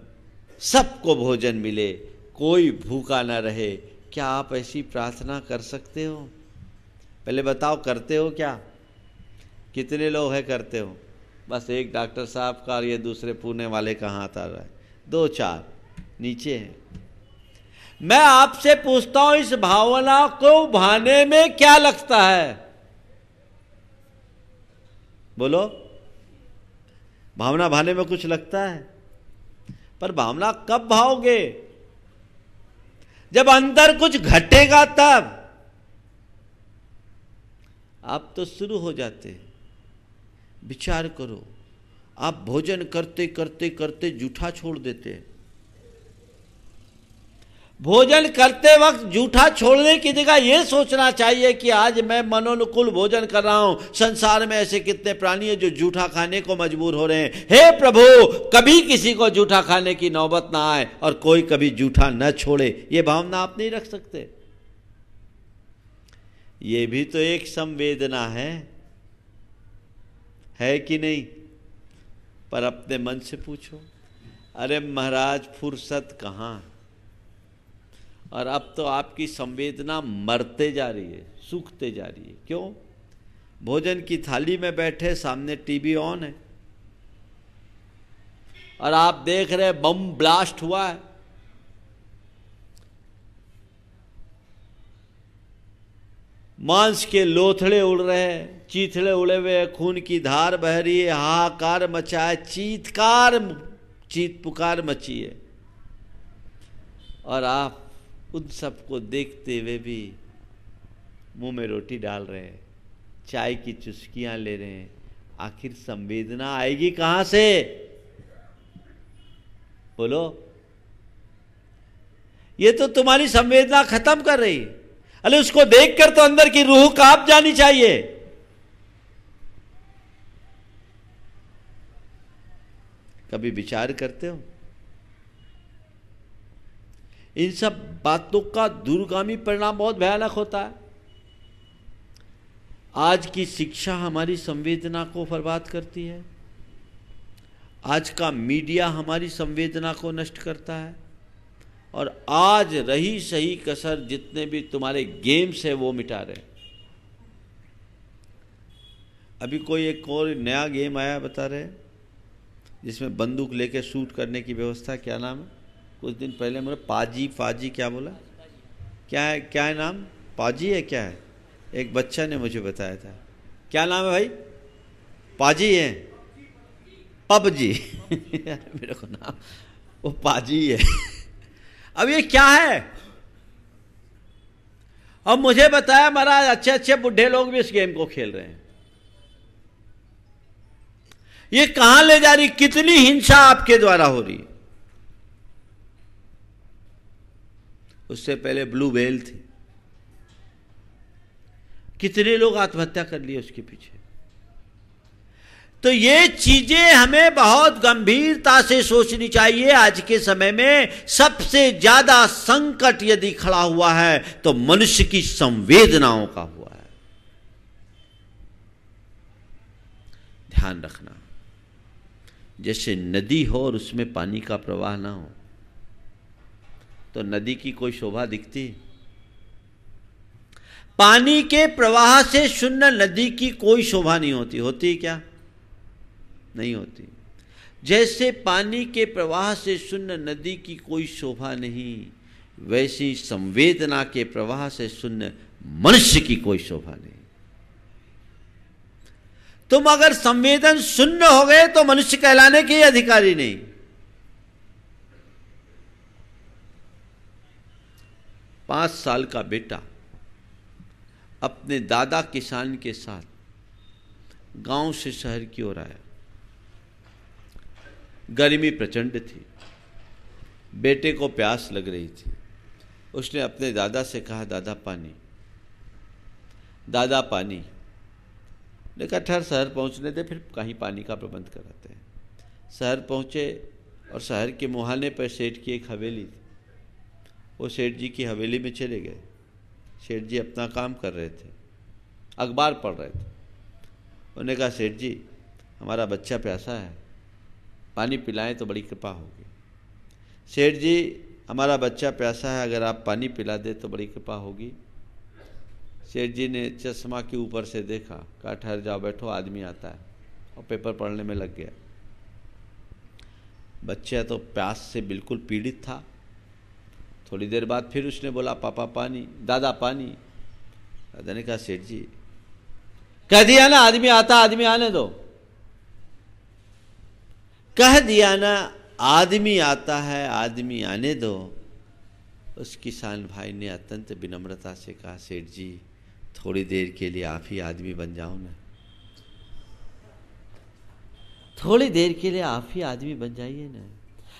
सबको भोजन मिले, कोई भूखा ना रहे। क्या आप ऐसी प्रार्थना कर सकते हो? पहले बताओ, करते हो क्या? कितने लोग हैं करते हो? बस एक डॉक्टर साहब का और ये दूसरे पुणे वाले का हाथ आ रहा है, 2-4 नीचे हैं। मैं आपसे पूछता हूं, इस भावना को भाने में क्या लगता है? बोलो, भावना भाने में कुछ लगता है? पर भावना कब भाओगे? जब अंदर कुछ घटेगा तब। आप तो शुरू हो जाते। विचार करो, आप भोजन करते करते करते जूठा छोड़ देते। भोजन करते वक्त जूठा छोड़ने की जगह यह सोचना चाहिए कि आज मैं मनोनुकूल भोजन कर रहा हूं। संसार में ऐसे कितने प्राणी हैं जो जूठा खाने को मजबूर हो रहे हैं। हे प्रभु, कभी किसी को जूठा खाने की नौबत ना आए और कोई कभी जूठा न छोड़े। यह भावना आप नहीं रख सकते। यह भी तो एक संवेदना है कि नहीं? पर अपने मन से पूछो, अरे महाराज फुर्सत कहाँ? और अब तो आपकी संवेदना मरते जा रही है, सूखते जा रही है। क्यों? भोजन की थाली में बैठे, सामने टीवी ऑन है और आप देख रहे बम ब्लास्ट हुआ है। मांस के लोथड़े उड़ रहे हैं, चीथड़े उड़े हुए हैं, खून की धार बह रही है, हाहाकार मचा है, चीत पुकार मची है। और आप उन सबको देखते हुए भी मुंह में रोटी डाल रहे हैं, चाय की चुस्कियां ले रहे हैं। आखिर संवेदना आएगी कहां से? बोलो। ये तो तुम्हारी संवेदना खत्म कर रही है। अरे उसको देखकर तो अंदर की रूह कांप जानी चाहिए। कभी विचार करते हो? इन सब बातों का दूरगामी परिणाम बहुत भयानक होता है। आज की शिक्षा हमारी संवेदना को बर्बाद करती है। आज का मीडिया हमारी संवेदना को नष्ट करता है। और आज रही सही कसर जितने भी तुम्हारे गेम्स है वो मिटा रहे। अभी कोई एक और नया गेम आया बता रहे, जिसमें बंदूक लेके शूट करने की व्यवस्था। क्या नाम है? कुछ दिन पहले मुझे पाजी क्या बोला? क्या है नाम? पाजी है क्या है? एक बच्चा ने मुझे बताया था। क्या नाम है भाई? पाजी है? पबजी मेरे को नाम वो पाजी है। अब ये क्या है? अब मुझे बताया महाराज, अच्छे अच्छे बुढ़े लोग भी इस गेम को खेल रहे हैं। ये कहां ले जा रही? कितनी हिंसा आपके द्वारा हो रही है। उससे पहले ब्लू व्हेल थी, कितने लोग आत्महत्या कर लिए उसके पीछे। तो ये चीजें हमें बहुत गंभीरता से सोचनी चाहिए। आज के समय में सबसे ज्यादा संकट यदि खड़ा हुआ है तो मनुष्य की संवेदनाओं का हुआ है। ध्यान रखना, जैसे नदी हो और उसमें पानी का प्रवाह ना हो तो नदी की कोई शोभा दिखती? पानी के प्रवाह से शून्य नदी की कोई शोभा नहीं होती। होती क्या? नहीं होती। जैसे पानी के प्रवाह से शून्य नदी की कोई शोभा नहीं, वैसी संवेदना के प्रवाह से शून्य मनुष्य की कोई शोभा नहीं। तुम अगर संवेदन शून्य हो गए तो मनुष्य कहलाने के अधिकारी नहीं। पांच साल का बेटा अपने दादा किसान के साथ गांव से शहर की ओर आया। गर्मी प्रचंड थी, बेटे को प्यास लग रही थी। उसने अपने दादा से कहा, दादा पानी। दादा पानी। देखा ठहर शहर पहुंचने दे, फिर कहीं पानी का प्रबंध कराते हैं। शहर पहुंचे और शहर के मुहाने पर सेठ की एक हवेली थी। वो सेठ जी की हवेली में चले गए। सेठ जी अपना काम कर रहे थे, अखबार पढ़ रहे थे। उन्होंने कहा, सेठ जी हमारा बच्चा प्यासा है, पानी पिलाएं तो बड़ी कृपा होगी। सेठ जी हमारा बच्चा प्यासा है, अगर आप पानी पिला दे तो बड़ी कृपा होगी। सेठ जी ने चश्मा के ऊपर से देखा, कहा ठहर जाओ, बैठो, आदमी आता है, और पेपर पढ़ने में लग गया। बच्चा तो प्यास से बिल्कुल पीड़ित था। थोड़ी देर बाद फिर उसने बोला पापा पानी, दादा पानी। दादा ने कहा सेठ जी कह दिया ना आदमी आता आदमी आने दो, कह दिया ना आदमी आता है आदमी आने दो। उस किसान भाई ने अत्यंत विनम्रता से कहा सेठ जी थोड़ी देर के लिए आप ही आदमी बन जाओ ना, थोड़ी देर के लिए आप ही आदमी बन जाइए ना।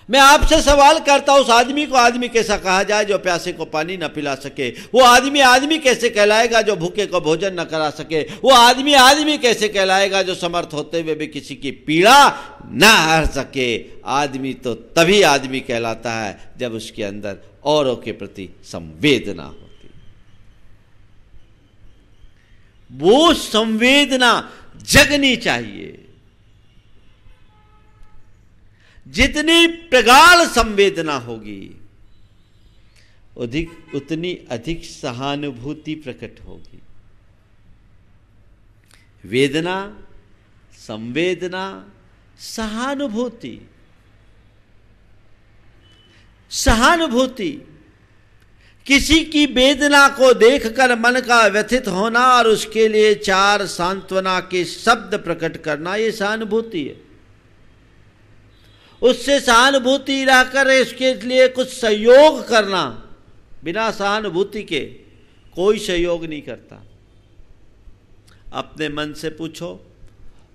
मैं आपसे सवाल करता हूं उस आदमी को आदमी कैसा कहा जाए जो प्यासे को पानी न पिला सके? वो आदमी आदमी कैसे कहलाएगा जो भूखे को भोजन न करा सके? वो आदमी आदमी कैसे कहलाएगा जो समर्थ होते हुए भी किसी की पीड़ा न हर सके? आदमी तो तभी आदमी कहलाता है जब उसके अंदर औरों के प्रति संवेदना होती। वो संवेदना जगनी चाहिए। जितनी प्रगाढ़ संवेदना होगी उतनी अधिक सहानुभूति प्रकट होगी। वेदना, संवेदना, सहानुभूति। सहानुभूति किसी की वेदना को देखकर मन का व्यथित होना और उसके लिए चार सांत्वना के शब्द प्रकट करना, ये सहानुभूति है। उससे सहानुभूति रहकर इसके लिए कुछ सहयोग करना, बिना सहानुभूति के कोई सहयोग नहीं करता। अपने मन से पूछो,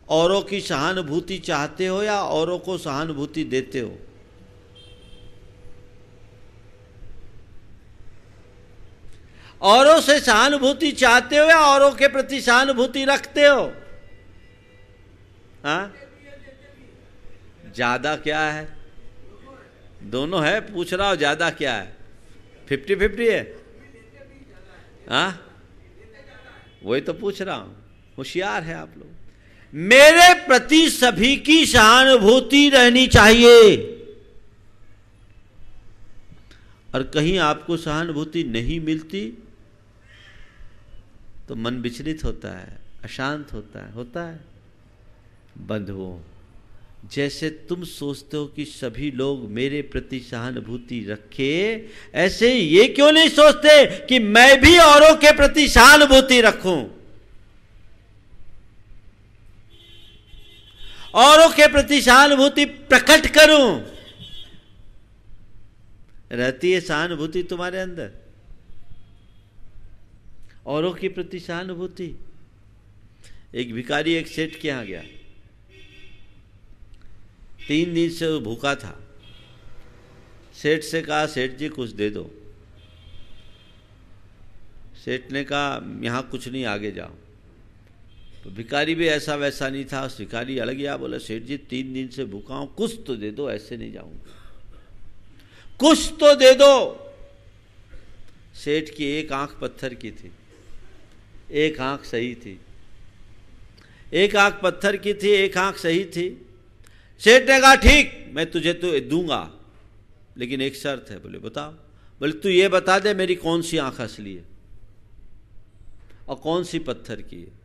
औरों की सहानुभूति चाहते हो या औरों को सहानुभूति देते हो? औरों से सहानुभूति चाहते हो या औरों के प्रति सहानुभूति रखते हो? हाँ, ज्यादा क्या है? दोनों है, पूछ रहा हूं ज्यादा क्या है? 50-50 है? हाँ, वही तो पूछ रहा हूं। होशियार है आप लोग। मेरे प्रति सभी की सहानुभूति रहनी चाहिए, और कहीं आपको सहानुभूति नहीं मिलती तो मन विचलित होता है, अशांत होता है। बंधुओं, जैसे तुम सोचते हो कि सभी लोग मेरे प्रति सहानुभूति रखे, ऐसे ये क्यों नहीं सोचते कि मैं भी औरों के प्रति सहानुभूति रखूं, औरों के प्रति सहानुभूति प्रकट करूं? रहती है सहानुभूति तुम्हारे अंदर, औरों के प्रति सहानुभूति? एक भिखारी एक सेठ के यहां गया, 3 दिन से वो भूखा था। सेठ से कहा सेठ जी कुछ दे दो। सेठ ने कहा यहाँ कुछ नहीं, आगे जाओ। तो भिखारी भी ऐसा वैसा नहीं था। भिखारी अलग गया, बोला सेठ जी 3 दिन से भूखा हूं, कुछ तो दे दो, ऐसे नहीं जाऊंगा, कुछ तो दे दो। सेठ की एक आंख पत्थर की थी, एक आंख सही थी। एक आंख पत्थर की थी, एक आंख सही थी। सेठ ने कहा ठीक, मैं तुझे तो दूंगा, लेकिन एक शर्त है। बोले बताओ। बोले तू ये बता दे मेरी कौन सी आंख असली है और कौन सी पत्थर की है।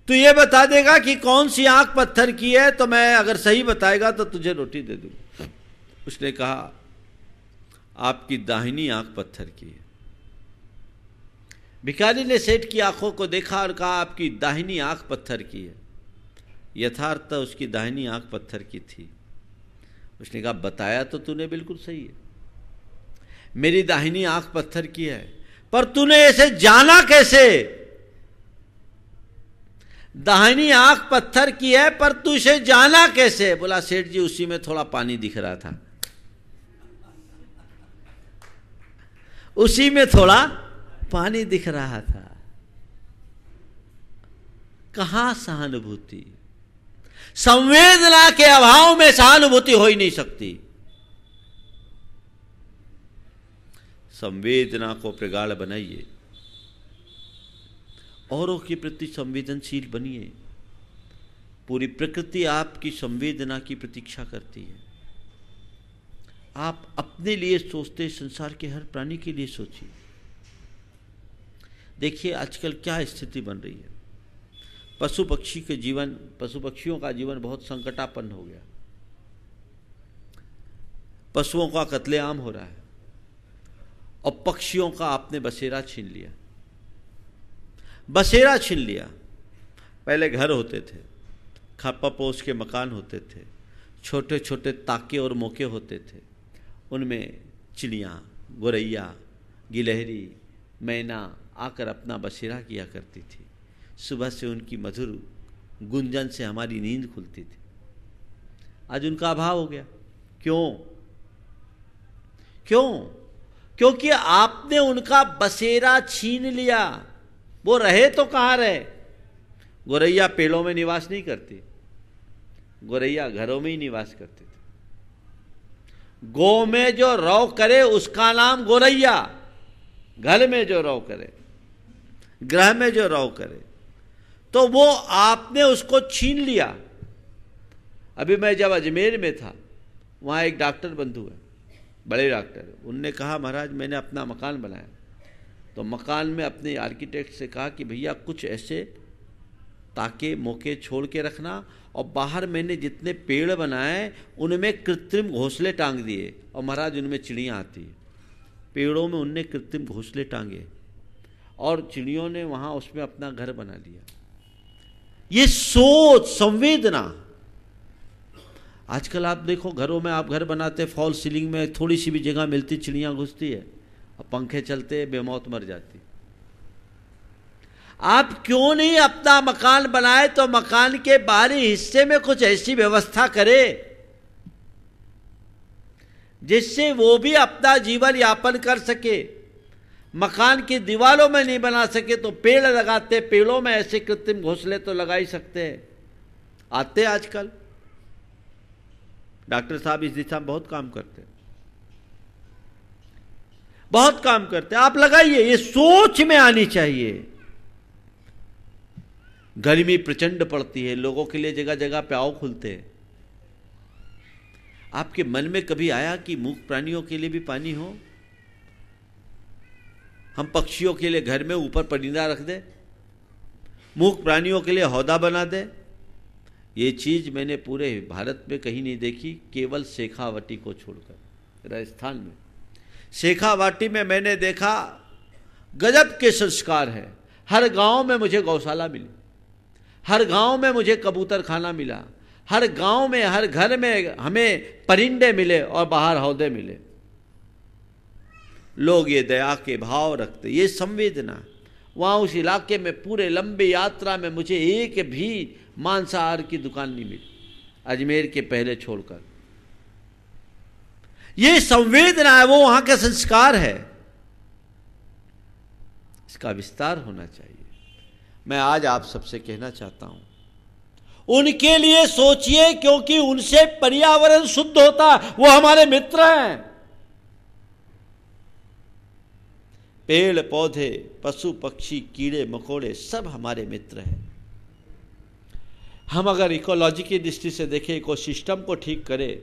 तू ये बता देगा कि कौन सी आंख पत्थर की है तो मैं, अगर सही बताएगा तो तुझे रोटी दे दूंगा। उसने कहा आपकी दाहिनी आंख पत्थर की है। भिखारी ने सेठ की आंखों को देखा और कहा आपकी दाहिनी आंख पत्थर की है। यथार्थ उसकी दाहिनी आंख पत्थर की थी। उसने कहा बताया तो तूने बिल्कुल सही है, मेरी दाहिनी आंख पत्थर की है, पर तूने ऐसे जाना कैसे? दाहिनी आंख पत्थर की है पर तू इसे जाना कैसे? बोला सेठ जी उसी में थोड़ा पानी दिख रहा था, उसी में थोड़ा पानी दिख रहा था। कहां सहानुभूति? संवेदना के अभाव में सहानुभूति हो ही नहीं सकती। संवेदना को प्रगाढ़ बनाइए, औरों के प्रति संवेदनशील बनिए। पूरी प्रकृति आपकी संवेदना की प्रतीक्षा करती है। आप अपने लिए सोचते, संसार के हर प्राणी के लिए सोचिए। देखिए आजकल क्या स्थिति बन रही है। पशु पक्षियों का जीवन बहुत संकटापन्न हो गया। पशुओं का कत्लेआम हो रहा है। और पक्षियों का आपने बसेरा छीन लिया, बसेरा छीन लिया। पहले घर होते थे, खरपापोश के मकान होते थे, छोटे छोटे ताके और मोके होते थे, उनमें चिड़ियाँ, गोरैया, गिलहरी, मैना आकर अपना बसेरा किया करती थी। सुबह से उनकी मधुर गुंजन से हमारी नींद खुलती थी। आज उनका अभाव हो गया। क्यों? क्यों? क्योंकि आपने उनका बसेरा छीन लिया। वो रहे तो कहाँ रहे? गोरैया पेड़ों में निवास नहीं करती, गोरैया घरों में ही निवास करते थे। गौ में जो रौ करे उसका नाम गोरैया, घर में जो रौ करे, ग्रह में जो रौ करे, तो वो आपने उसको छीन लिया। अभी मैं जब अजमेर में था, वहाँ एक डॉक्टर बंधु है, बड़े डॉक्टर, उनने कहा महाराज मैंने अपना मकान बनाया, तो मकान में अपने आर्किटेक्ट से कहा कि भैया कुछ ऐसे ताके मोके छोड़ के रखना, और बाहर मैंने जितने पेड़ बनाए उनमें कृत्रिम घोंसले टांग दिए, और महाराज उनमें चिड़ियाँ आती है। पेड़ों में उनने कृत्रिम घोंसले टांगे और चिड़ियों ने वहाँ उसमें अपना घर बना लिया। ये सोच, संवेदना। आजकल आप देखो घरों में आप घर बनाते, फॉल सीलिंग में थोड़ी सी भी जगह मिलती चिड़ियाँ घुसती है, और पंखे चलते बेमौत मर जाती। आप क्यों नहीं अपना मकान बनाए तो मकान के बाहरी हिस्से में कुछ ऐसी व्यवस्था करे जिससे वो भी अपना जीवन यापन कर सके। मकान की दीवारों में नहीं बना सके तो पेड़ लगाते, पेड़ों में ऐसे कृत्रिम घोंसले तो लगा ही सकते हैं। आते आजकल डॉक्टर साहब इस दिशा में बहुत काम करते हैं, बहुत काम करते हैं। आप लगाइए, ये सोच में आनी चाहिए। गर्मी प्रचंड पड़ती है, लोगों के लिए जगह जगह प्याऊ खुलते हैं। आपके मन में कभी आया कि मूक प्राणियों के लिए भी पानी हो? हम पक्षियों के लिए घर में ऊपर परिंदा रख दे, मूक प्राणियों के लिए हौदा बना दे। ये चीज मैंने पूरे भारत में कहीं नहीं देखी, केवल शेखावाटी को छोड़कर। राजस्थान में शेखावाटी में मैंने देखा गजब के संस्कार है। हर गांव में मुझे गौशाला मिली, हर गांव में मुझे कबूतर खाना मिला, हर गांव में, हर घर में हमें परिंदे मिले और बाहर हौदे मिले। लोग ये दया के भाव रखते, ये संवेदना। वहाँ उस इलाके में पूरे लंबी यात्रा में मुझे एक भी मांसाहार की दुकान नहीं मिली, अजमेर के पहले छोड़कर। ये संवेदना है, वो वहाँ का संस्कार है। इसका विस्तार होना चाहिए। मैं आज आप सबसे कहना चाहता हूं, उनके लिए सोचिए, क्योंकि उनसे पर्यावरण शुद्ध होता है। वो हमारे मित्र हैं। पेड़ पौधे, पशु पक्षी, कीड़े मकोड़े सब हमारे मित्र हैं। हम अगर इकोलॉजी की दृष्टि से देखें, इकोसिस्टम को ठीक करें,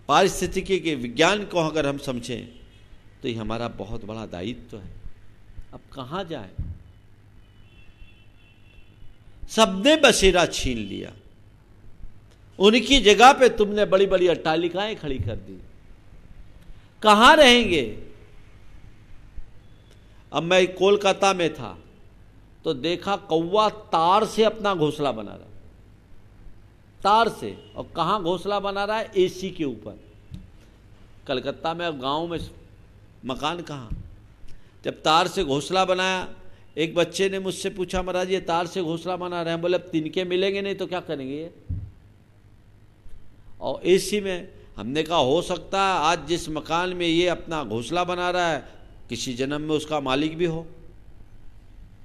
पारिस्थितिकी के विज्ञान को अगर हम समझें, तो ये हमारा बहुत बड़ा दायित्व है। अब कहां जाए? सबने बसेरा छीन लिया, उनकी जगह पे तुमने बड़ी बड़ी अट्टालिकाएं खड़ी कर दी। कहां रहेंगे? अब मैं कोलकाता में था तो देखा कौवा तार से अपना घोंसला बना रहा, तार से। और कहां घोंसला बना रहा है? एसी के ऊपर। कलकत्ता में अब गांव में मकान कहां? जब तार से घोंसला बनाया, एक बच्चे ने मुझसे पूछा महाराज ये तार से घोंसला बना रहे हैं, बोले अब तिनके मिलेंगे नहीं तो क्या करेंगे ये? और एसी में हमने कहा हो सकता है आज जिस मकान में ये अपना घोंसला बना रहा है किसी जन्म में उसका मालिक भी हो,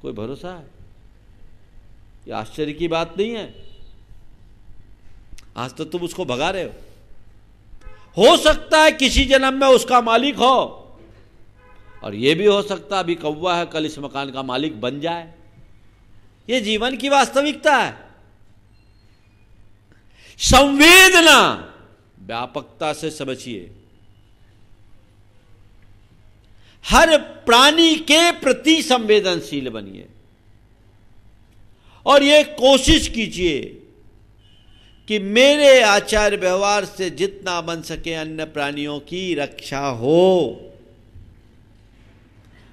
कोई भरोसा है? ये आश्चर्य की बात नहीं है। आज तो तुम उसको भगा रहे हो सकता है किसी जन्म में उसका मालिक हो, और यह भी हो सकता अभी कौवा है कल इस मकान का मालिक बन जाए। ये जीवन की वास्तविकता है। संवेदना व्यापकता से समझिए, हर प्राणी के प्रति संवेदनशील बनिए, और ये कोशिश कीजिए कि मेरे आचार व्यवहार से जितना बन सके अन्य प्राणियों की रक्षा हो।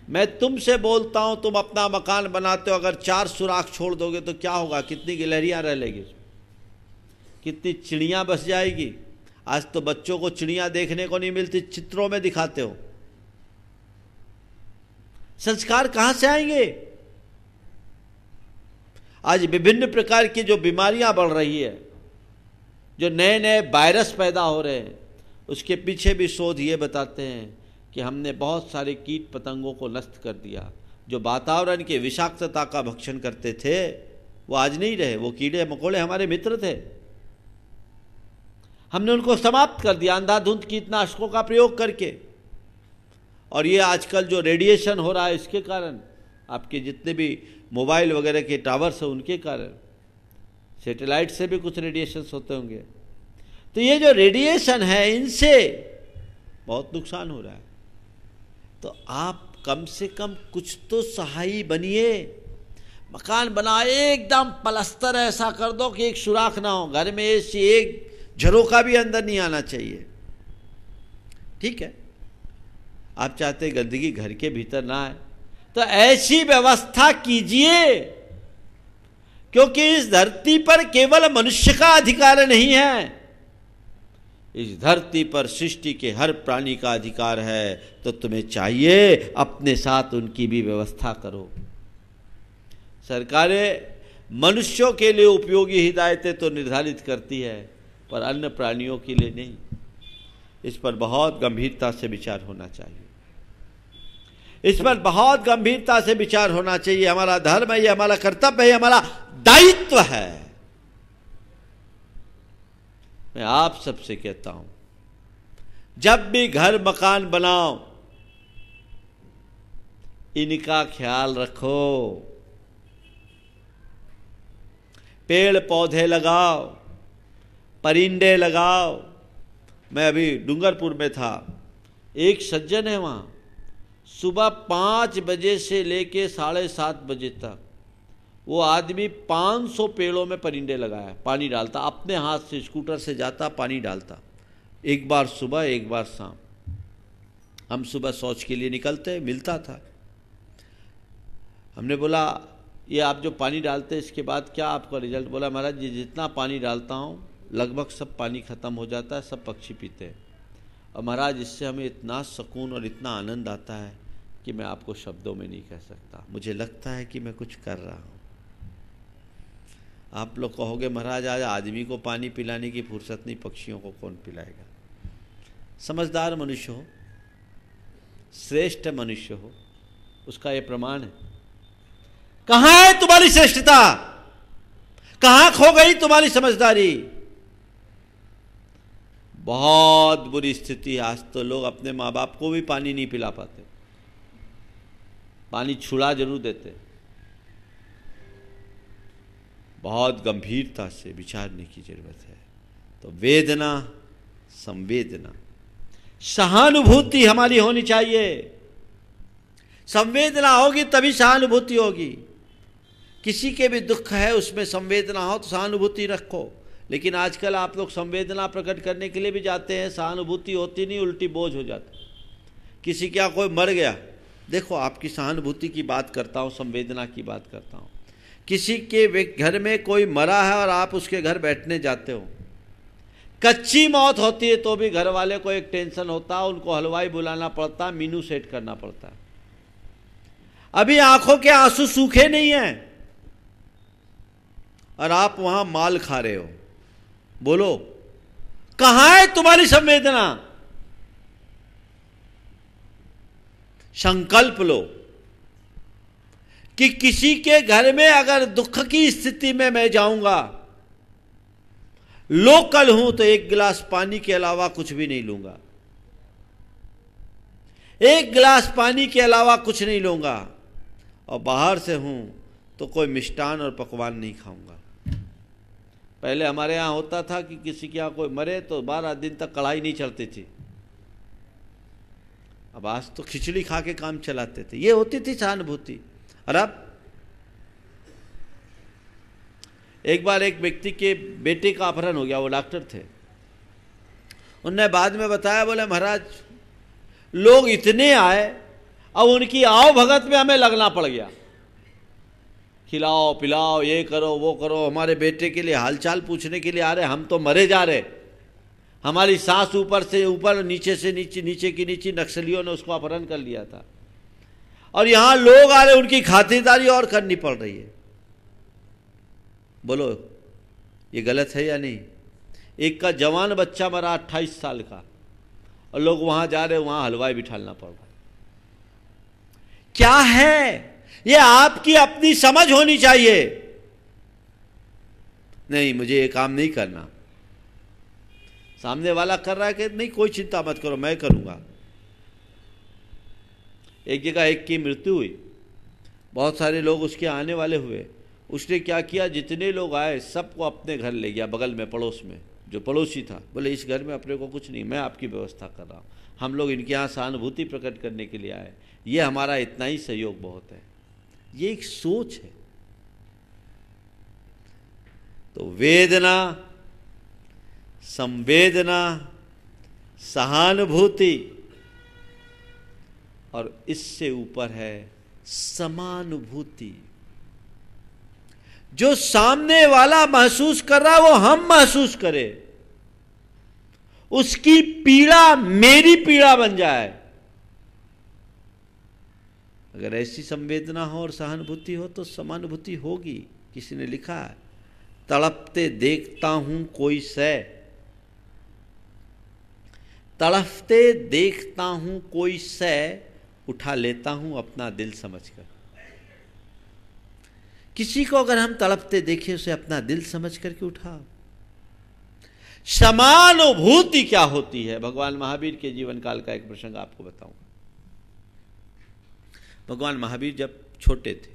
मैं तुमसे बोलता हूं, तुम अपना मकान बनाते हो, अगर 4 सुराख छोड़ दोगे तो क्या होगा? कितनी गिलहरियां रह लेगी, कितनी चिड़ियां बस जाएगी। आज तो बच्चों को चिड़ियां देखने को नहीं मिलती, चित्रों में दिखाते हो। संस्कार कहां से आएंगे? आज विभिन्न प्रकार की जो बीमारियां बढ़ रही है, जो नए नए वायरस पैदा हो रहे हैं, उसके पीछे भी शोध ये बताते हैं कि हमने बहुत सारे कीट पतंगों को नष्ट कर दिया। जो वातावरण की विषाक्तता का भक्षण करते थे वो आज नहीं रहे। वो कीड़े मकोड़े हमारे मित्र थे, हमने उनको समाप्त कर दिया अंधाधुंध कीटनाशकों का प्रयोग करके। और ये आजकल जो रेडिएशन हो रहा है, इसके कारण, आपके जितने भी मोबाइल वगैरह के टावर्स हैं उनके कारण, सैटेलाइट से भी कुछ रेडिएशंस होते होंगे। तो ये जो रेडिएशन है, इनसे बहुत नुकसान हो रहा है। तो आप कम से कम कुछ तो सहायी बनिए। मकान बनाए, एकदम पलस्तर ऐसा कर दो कि एक सुराख ना हो, घर में ऐसी एक झरोका भी अंदर नहीं आना चाहिए। ठीक है, आप चाहते गंदगी घर के भीतर ना आए तो ऐसी व्यवस्था कीजिए, क्योंकि इस धरती पर केवल मनुष्य का अधिकार नहीं है, इस धरती पर सृष्टि के हर प्राणी का अधिकार है। तो तुम्हें चाहिए अपने साथ उनकी भी व्यवस्था करो। सरकारें मनुष्यों के लिए उपयोगी हिदायतें तो निर्धारित करती है, पर अन्य प्राणियों के लिए नहीं। इस पर बहुत गंभीरता से विचार होना चाहिए, इस पर बहुत गंभीरता से विचार होना चाहिए। हमारा धर्म है, ये हमारा कर्तव्य है, हमारा दायित्व है। मैं आप सबसे कहता हूं, जब भी घर मकान बनाओ, इनका ख्याल रखो, पेड़ पौधे लगाओ, परिंदे लगाओ। मैं अभी डूंगरपुर में था, एक सज्जन है वहां, सुबह 5 बजे से लेके 7:30 बजे तक वो आदमी 500 पेड़ों में परिंदे लगाया, पानी डालता, अपने हाथ से स्कूटर से जाता, पानी डालता, एक बार सुबह एक बार शाम। हम सुबह शौच के लिए निकलते, मिलता था। हमने बोला, ये आप जो पानी डालते हैं इसके बाद क्या आपका रिजल्ट? बोला, महाराज जी जितना पानी डालता हूँ लगभग सब पानी ख़त्म हो जाता है, सब पक्षी पीते हैं। और महाराज इससे हमें इतना सुकून और इतना आनंद आता है कि मैं आपको शब्दों में नहीं कह सकता। मुझे लगता है कि मैं कुछ कर रहा हूँ। आप लोग कहोगे, महाराज आज आदमी को पानी पिलाने की फुर्सत नहीं, पक्षियों को कौन पिलाएगा? समझदार मनुष्य हो, श्रेष्ठ मनुष्य हो, उसका ये प्रमाण है। कहाँ है तुम्हारी श्रेष्ठता? कहाँ खो गई तुम्हारी समझदारी? बहुत बुरी स्थिति है। आज तो लोग अपने माँ बाप को भी पानी नहीं पिला पाते, पानी छुड़ा जरूर देते। बहुत गंभीरता से विचारने की जरूरत है। तो वेदना, संवेदना, सहानुभूति हमारी होनी चाहिए। संवेदना होगी तभी सहानुभूति होगी। किसी के भी दुख है उसमें संवेदना हो तो सहानुभूति रखो। लेकिन आजकल आप लोग संवेदना प्रकट करने के लिए भी जाते हैं, सहानुभूति होती नहीं, उल्टी बोझ हो जाती। किसी क्या कोई मर गया, देखो आपकी सहानुभूति की बात करता हूँ, संवेदना की बात करता हूँ। किसी के घर में कोई मरा है और आप उसके घर बैठने जाते हो, कच्ची मौत होती है तो भी घर वाले को एक टेंशन होता है, उनको हलवाई बुलाना पड़ता, मीनू सेट करना पड़ता है। अभी आंखों के आंसू सूखे नहीं हैं और आप वहां माल खा रहे हो। बोलो, कहां है तुम्हारी संवेदना? संकल्प लो कि किसी के घर में अगर दुख की स्थिति में मैं जाऊंगा, लोकल हूं तो एक गिलास पानी के अलावा कुछ भी नहीं लूंगा, एक गिलास पानी के अलावा कुछ नहीं लूंगा। और बाहर से हूं तो कोई मिष्टान और पकवान नहीं खाऊंगा। पहले हमारे यहां होता था कि किसी के यहां कोई मरे तो 12 दिन तक कढ़ाई नहीं चलती थी। अब आज तो खिचड़ी खा के काम चलाते थे। ये होती थी सहानुभूति। और अब एक बार एक व्यक्ति के बेटे का अपहरण हो गया, वो डॉक्टर थे। उनने बाद में बताया, बोले महाराज लोग इतने आए अब उनकी आओ भगत में हमें लगना पड़ गया, खिलाओ पिलाओ, ये करो वो करो, हमारे बेटे के लिए हालचाल पूछने के लिए आ रहे, हम तो मरे जा रहे। हमारी सांस ऊपर से ऊपर, नीचे से नीचे, नीचे की नीचे नक्सलियों ने उसको अपहरण कर लिया था, और यहां लोग आ रहे, उनकी खातिरदारी और करनी पड़ रही है। बोलो ये गलत है या नहीं? एक का जवान बच्चा मरा 28 साल का, और लोग वहां जा रहे, वहां हलवाई बिठालना पड़ रहा। क्या है ये? आपकी अपनी समझ होनी चाहिए। नहीं मुझे ये काम नहीं करना, सामने वाला कर रहा है कि नहीं कोई चिंता मत करो मैं करूंगा। एक जगह एक की मृत्यु हुई, बहुत सारे लोग उसके आने वाले हुए। उसने क्या किया, जितने लोग आए सबको अपने घर ले गया, बगल में पड़ोस में जो पड़ोसी था। बोले इस घर में अपने को कुछ नहीं, मैं आपकी व्यवस्था कर रहा हूँ, हम लोग इनके यहाँ सहानुभूति प्रकट करने के लिए आए, ये हमारा इतना ही सहयोग बहुत है। ये एक सोच है। तो वेदना, संवेदना, सहानुभूति, और इससे ऊपर है समानुभूति। जो सामने वाला महसूस कर रहा है वो हम महसूस करें, उसकी पीड़ा मेरी पीड़ा बन जाए। अगर ऐसी संवेदना हो और सहानुभूति हो तो समानुभूति होगी। किसी ने लिखा है, तड़पते देखता हूं कोई सै, तड़पते देखता हूं कोई सै, उठा लेता हूं अपना दिल समझकर। किसी को अगर हम तड़पते देखें उसे अपना दिल समझ करके उठा। समानुभूति क्या होती है? भगवान महावीर के जीवन काल का एक प्रसंग आपको बताऊंगा। भगवान महावीर जब छोटे थे,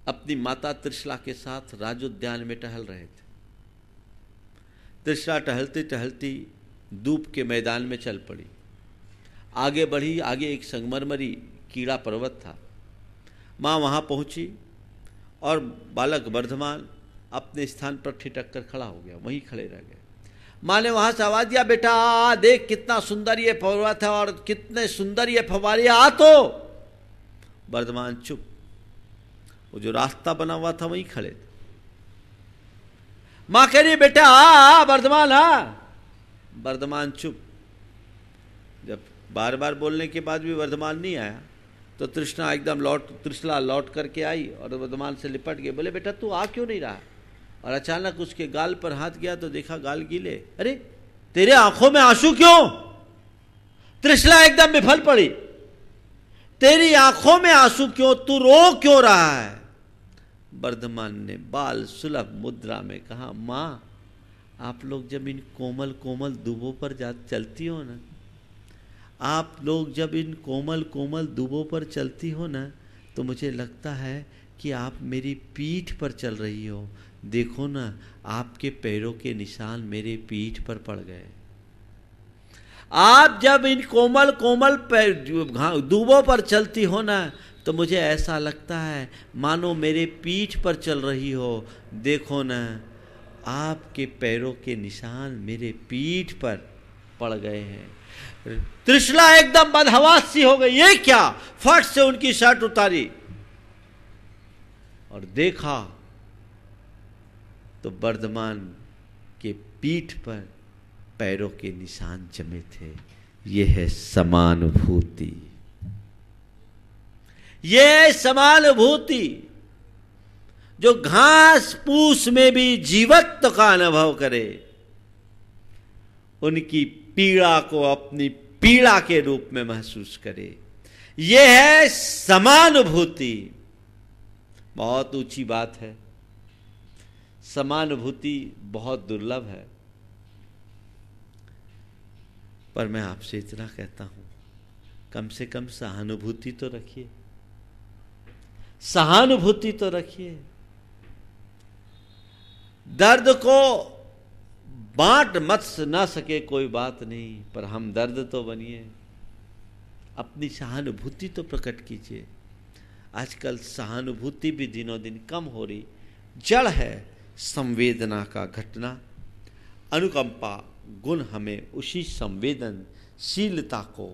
अपनी माता त्रिशला के साथ राजोद्यान में टहल रहे थे। त्रिशला टहलती टहलती दूब के मैदान में चल पड़ी, आगे बढ़ी। आगे एक संगमरमरी कीड़ा पर्वत था। माँ वहाँ पहुँची और बालक वर्धमान अपने स्थान पर ठिठक कर खड़ा हो गया, वहीं खड़े रह गए। माँ ने वहाँ से आवाज दिया, बेटा देख कितना सुंदर ये पर्वत है और कितने सुंदर ये फव्वारे, आ तो। वर्धमान चुप, वो जो रास्ता बना हुआ था वहीं खड़े थे। माँ कह रही बेटा आ, वर्धमान आ। वर्धमान चुप। जब बार बार बोलने के बाद भी वर्धमान नहीं आया तो त्रिशला लौट करके आई और वर्धमान से लिपट गए। बोले बेटा तू आ क्यों नहीं रहा? और अचानक उसके गाल पर हाथ गया तो देखा गाल गीले। अरे तेरे आंखों में आंसू क्यों? त्रिशला एकदम विफल पड़ी। तेरी आंखों में आंसू क्यों? तू रो क्यों रहा है? वर्धमान ने बाल सुलभ मुद्रा में कहा, माँ आप लोग जब इन कोमल कोमल दूबों पर चलती हो ना, आप लोग जब इन कोमल कोमल दूबों पर चलती हो ना, तो मुझे लगता है कि आप मेरी पीठ पर चल रही हो। देखो ना, आपके पैरों के निशान मेरे पीठ पर पड़ गए। आप जब इन कोमल कोमल दूबों पर चलती हो ना, तो मुझे ऐसा लगता है मानो मेरे पीठ पर चल रही हो। देखो ना, आपके पैरों के निशान मेरे पीठ पर पड़ गए हैं। त्रिशला एकदम बदहवास सी हो गई, ये क्या? फट से उनकी शर्ट उतारी और देखा तो वर्धमान के पीठ पर पैरों के निशान जमे थे। यह है समानुभूति। यह समानुभूति जो घास फूस में भी जीवत्व का अनुभव करे, उनकी पीड़ा को अपनी पीड़ा के रूप में महसूस करे। यह है समानुभूति। बहुत ऊंची बात है। समानुभूति बहुत दुर्लभ है। पर मैं आपसे इतना कहता हूं, कम से कम सहानुभूति तो रखिए। सहानुभूति तो रखिए। दर्द को बांट मत ना सके कोई बात नहीं, पर हम दर्द तो बनिए। अपनी सहानुभूति तो प्रकट कीजिए। आजकल सहानुभूति भी दिनों दिन कम हो रही। जड़ है संवेदना का घटना। अनुकंपा गुण हमें उसी संवेदनशीलता को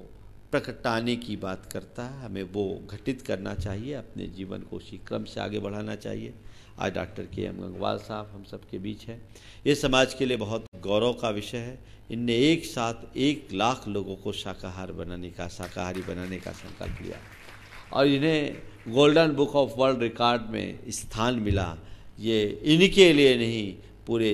प्रकटाने की बात करता है, हमें वो घटित करना चाहिए, अपने जीवन को उसी क्रम से आगे बढ़ाना चाहिए। आज डॉक्टर के.एम. गंगवाल साहब हम सबके बीच हैं। ये समाज के लिए बहुत गौरव का विषय है। इनने एक साथ 1 लाख लोगों को शाकाहारी बनाने का संकल्प लिया और इन्हें golden book of world record में स्थान मिला। ये इनके लिए नहीं, पूरे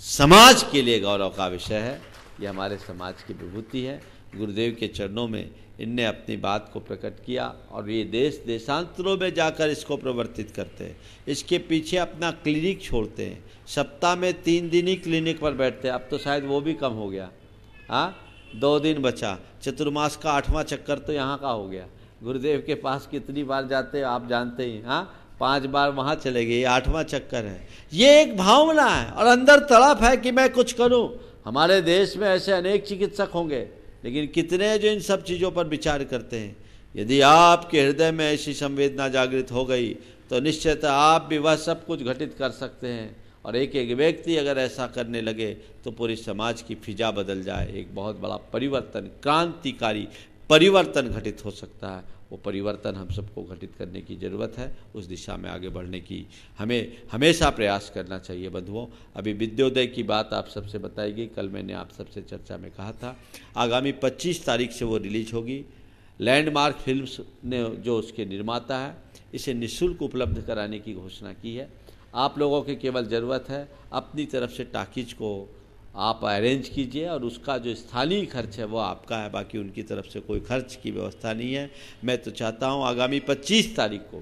समाज के लिए गौरव का विषय है। ये हमारे समाज की विभूति है। गुरुदेव के चरणों में इनने अपनी बात को प्रकट किया और ये देश देशांतरों में जाकर इसको प्रवर्तित करते हैं। इसके पीछे अपना क्लिनिक छोड़ते हैं, सप्ताह में 3 दिन ही क्लिनिक पर बैठते हैं। अब तो शायद वो भी कम हो गया, हाँ 2 दिन बचा। चतुर्मास का 8वां चक्कर तो यहाँ का हो गया। गुरुदेव के पास कितनी बार जाते हैं आप जानते ही, हाँ 5 बार वहाँ चले गए, ये 8वां चक्कर है। ये एक भावना है और अंदर तड़प है कि मैं कुछ करूँ। हमारे देश में ऐसे अनेक चिकित्सक होंगे, लेकिन कितने जो इन सब चीज़ों पर विचार करते हैं। यदि आपके हृदय में ऐसी संवेदना जागृत हो गई तो निश्चित आप भी वह सब कुछ घटित कर सकते हैं। और एक एक व्यक्ति अगर ऐसा करने लगे तो पूरे समाज की फिजा बदल जाए, एक बहुत बड़ा परिवर्तन, क्रांतिकारी परिवर्तन घटित हो सकता है। वो परिवर्तन हम सबको घटित करने की ज़रूरत है। उस दिशा में आगे बढ़ने की हमें हमेशा प्रयास करना चाहिए। बंधुओं, अभी विद्योदय की बात आप सबसे बताई गई। कल मैंने आप सबसे चर्चा में कहा था आगामी 25 तारीख से वो रिलीज होगी। लैंडमार्क फिल्म्स ने जो उसके निर्माता है, इसे निःशुल्क उपलब्ध कराने की घोषणा की है। आप लोगों की केवल ज़रूरत है अपनी तरफ से टाकीज को आप अरेंज कीजिए और उसका जो स्थानीय खर्च है वो आपका है, बाकी उनकी तरफ से कोई खर्च की व्यवस्था नहीं है। मैं तो चाहता हूँ आगामी 25 तारीख को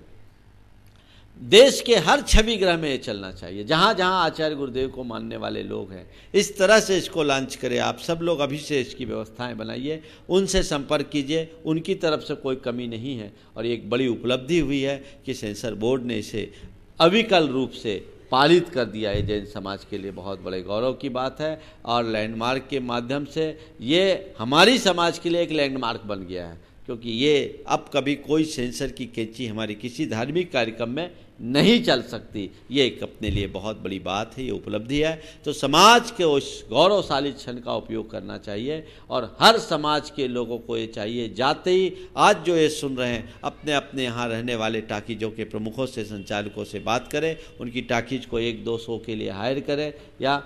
देश के हर 6 ग्रह में ये चलना चाहिए, जहाँ जहाँ आचार्य गुरुदेव को मानने वाले लोग हैं। इस तरह से इसको लॉन्च करें। आप सब लोग अभी से इसकी व्यवस्थाएं बनाइए, उनसे संपर्क कीजिए, उनकी तरफ से कोई कमी नहीं है। और एक बड़ी उपलब्धि हुई है कि सेंसर बोर्ड ने इसे अविकल रूप से पालित कर दिया है। जैन समाज के लिए बहुत बड़े गौरव की बात है और लैंडमार्क के माध्यम से ये हमारी समाज के लिए एक लैंडमार्क बन गया है, क्योंकि ये अब कभी कोई सेंसर की कैंची हमारी किसी धार्मिक कार्यक्रम में नहीं चल सकती। ये एक अपने लिए बहुत बड़ी बात है, ये उपलब्धि है। तो समाज के उस गौरवशाली क्षण का उपयोग करना चाहिए और हर समाज के लोगों को ये चाहिए, जाते ही आज जो ये सुन रहे हैं अपने अपने यहाँ रहने वाले टाकीजों के प्रमुखों से, संचालकों से बात करें, उनकी टाकीज को 1-2 शो के लिए हायर करें या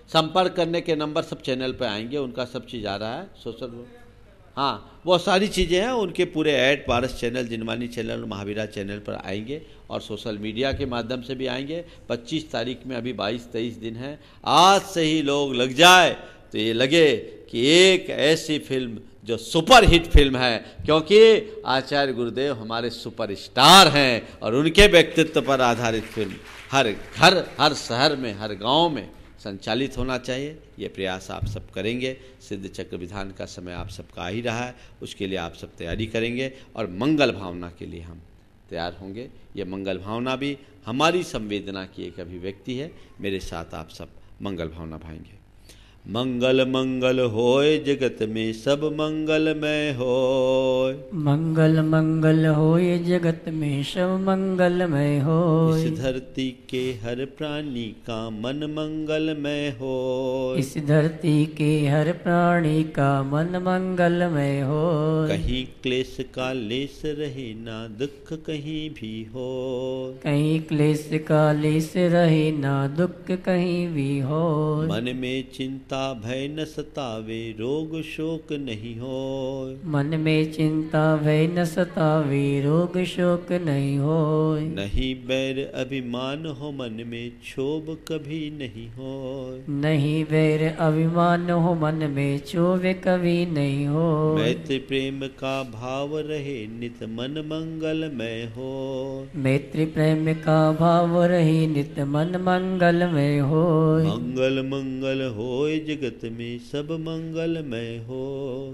संपर्क करने के नंबर सब चैनल पर आएंगे, उनका सब चीज़ आ रहा है सोशल, हाँ वो सारी चीज़ें हैं उनके पूरे ऐड पारस channel, Jinvani channel, Mahavira channel पर आएंगे और सोशल मीडिया के माध्यम से भी आएंगे। 25 तारीख में अभी 22-23 दिन हैं। आज से ही लोग लग जाए तो ये लगे कि एक ऐसी फिल्म जो सुपर हिट फिल्म है, क्योंकि आचार्य गुरुदेव हमारे सुपर स्टार हैं और उनके व्यक्तित्व पर आधारित फिल्म हर घर, हर शहर में, हर गाँव में संचालित होना चाहिए। ये प्रयास आप सब करेंगे। सिद्ध चक्र विधान का समय आप सबका आ ही रहा है, उसके लिए आप सब तैयारी करेंगे और मंगल भावना के लिए हम तैयार होंगे। ये मंगल भावना भी हमारी संवेदना की एक अभिव्यक्ति है। मेरे साथ आप सब मंगल भावना भाएंगे। मंगल मंगल होय जगत में सब मंगलमय होय। मंगल मंगल होय जगत में सब मंगलमय होय। इस धरती के हर प्राणी का मन मंगलमय होय। इस धरती के हर प्राणी का मन मंगलमय होय। कहीं क्लेश का लेस रहे ना दुख कहीं भी हो। कहीं क्लेश का लेस रहे ना दुख कहीं भी हो। मन में चिंता भय न सतावे रोग शोक नहीं हो। मन में चिंता भय न सतावे रोग शोक नहीं हो। नहीं बैर अभिमान हो मन में क्षोभ कभी नहीं हो। नहीं बैर अभिमान हो मन में क्षोभ कभी नहीं हो। मैत्री प्रेम का भाव रहे नित मन मंगलमय हो। मैत्री प्रेम का भाव रहे नित मन मंगलमय हो। मंगल मंगल होय जगत में सब मंगलमय हो।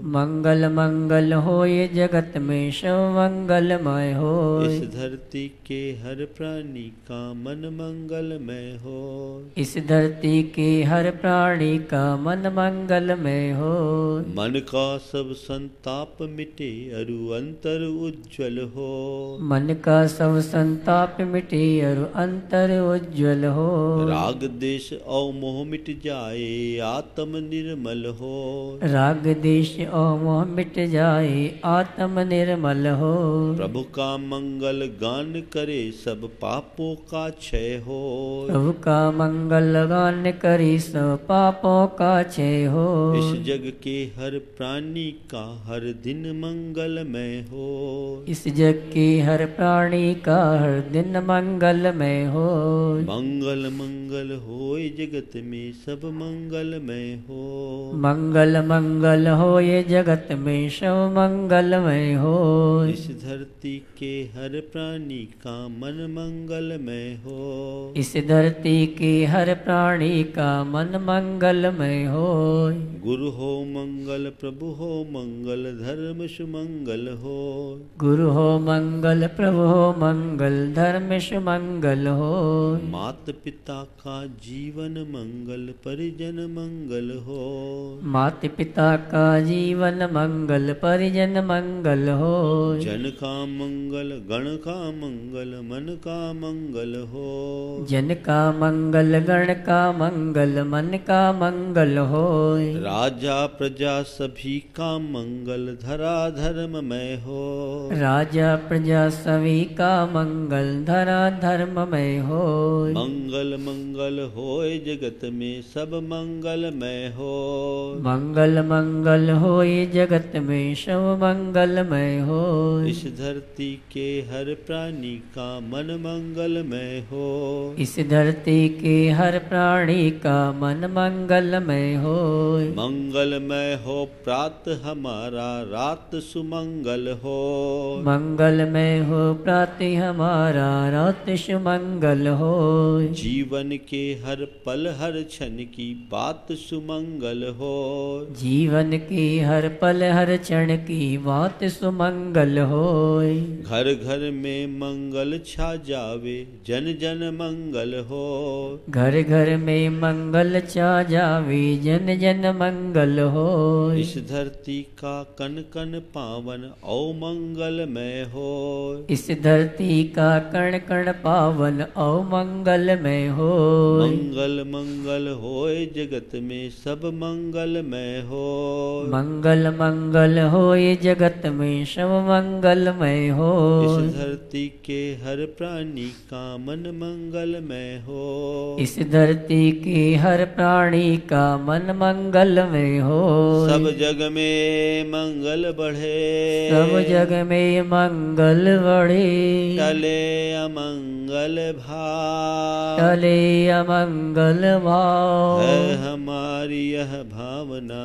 मंगल मंगल होय जगत में सब मंगलमय हो। इस धरती के हर प्राणी का मन मंगलमय हो। इस धरती के हर प्राणी का मन मंगलमय हो। मन का सब संताप मिटे अरु अंतर उज्ज्वल हो। मन का सब संताप मिटे और अंतर उज्ज्वल हो। राग देश और मोह मिट जाए आत्म निर्मल हो। राग देश और मोह मिट जाए आत्म निर्मल हो। प्रभु का मंगल गान करे सब पापों का क्षय हो। प्रभु का मंगल गान करी सब पापों का क्षय हो। इस जग के हर प्राणी का हर दिन मंगलमय हो। इस जग के हर प्राणी का हर दिन मंगलमय हो। मंगल मंगल होए जगत में सब मंगलमय हो। मंगल मंगल हो ये जगत में सब मंगलमय हो। इस धरती के हर प्राणी का मन मंगलमय हो। इस धरती के हर प्राणी का मन मंगलमय हो। गुरु हो मंगल प्रभु हो मंगल धर्म सुमंगल हो। गुरु हो मंगल प्रभु हो मंगल धर्म सुमंगल हो। मात पिता का जीवन मंगल परिजन मंगल हो। मात पिता का जीवन मंगल परिजन मंगल हो। जन का मंगल गण का मंगल मन का मंगल हो। जन का मंगल गण का मंगल मन का मंगल हो। राजा प्रजा सभी का मंगल धरा धर्ममय हो। राजा प्रजा सभी का मंगल धरा धर्ममय हो। मंगल मंगल होए जगत में सब मंगलमय हो। मंगल मंगल हो ये जगत में सब मंगलमय हो। इस धरती के हर प्राणी का मन मंगलमय हो। इस धरती के हर प्राणी का मन मंगलमय हो। मंगलमय हो प्रातः हमारा रात सुमंगल हो। मंगलमय हो प्रातः हमारा रात सुमंगल हो। जीवन के हर पल हर क्षण की बात सुमंगल हो। जीवन की हर पल हर क्षण की बात सुमंगल हो। घर घर में मंगल छा जावे जन जन मंगल हो। घर घर में मंगल छा जावे जन जन मंगल हो। इस धरती का कन कन पावन औ मंगलमय हो। इस धरती का कण कण पावन औ मंगलमय हो। मंगल मंगल होए जगत में सब मंगलमय हो। मंगल मंगल हो ये जगत में सब मंगलमय हो। इस धरती के हर प्राणी का मन मंगलमय हो। इस धरती के हर प्राणी का मन मंगलमय हो। सब जग में मंगल बढ़े। सब जग में मंगल बढ़े। टले अमंगल भाव। टले अमंगल भाव। है हमारी यह भावना।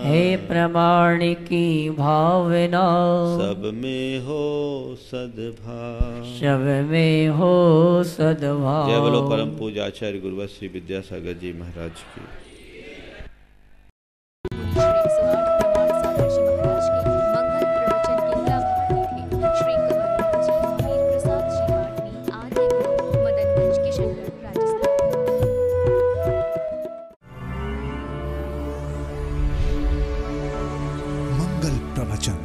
हे प्रमाण की भावना। सब में हो सद्भाव। सब में हो सद्भाव। जय बोलो परम पूज्य आचार्य गुरुवर श्री विद्यासागर जी महाराज की। मंगल प्रवचन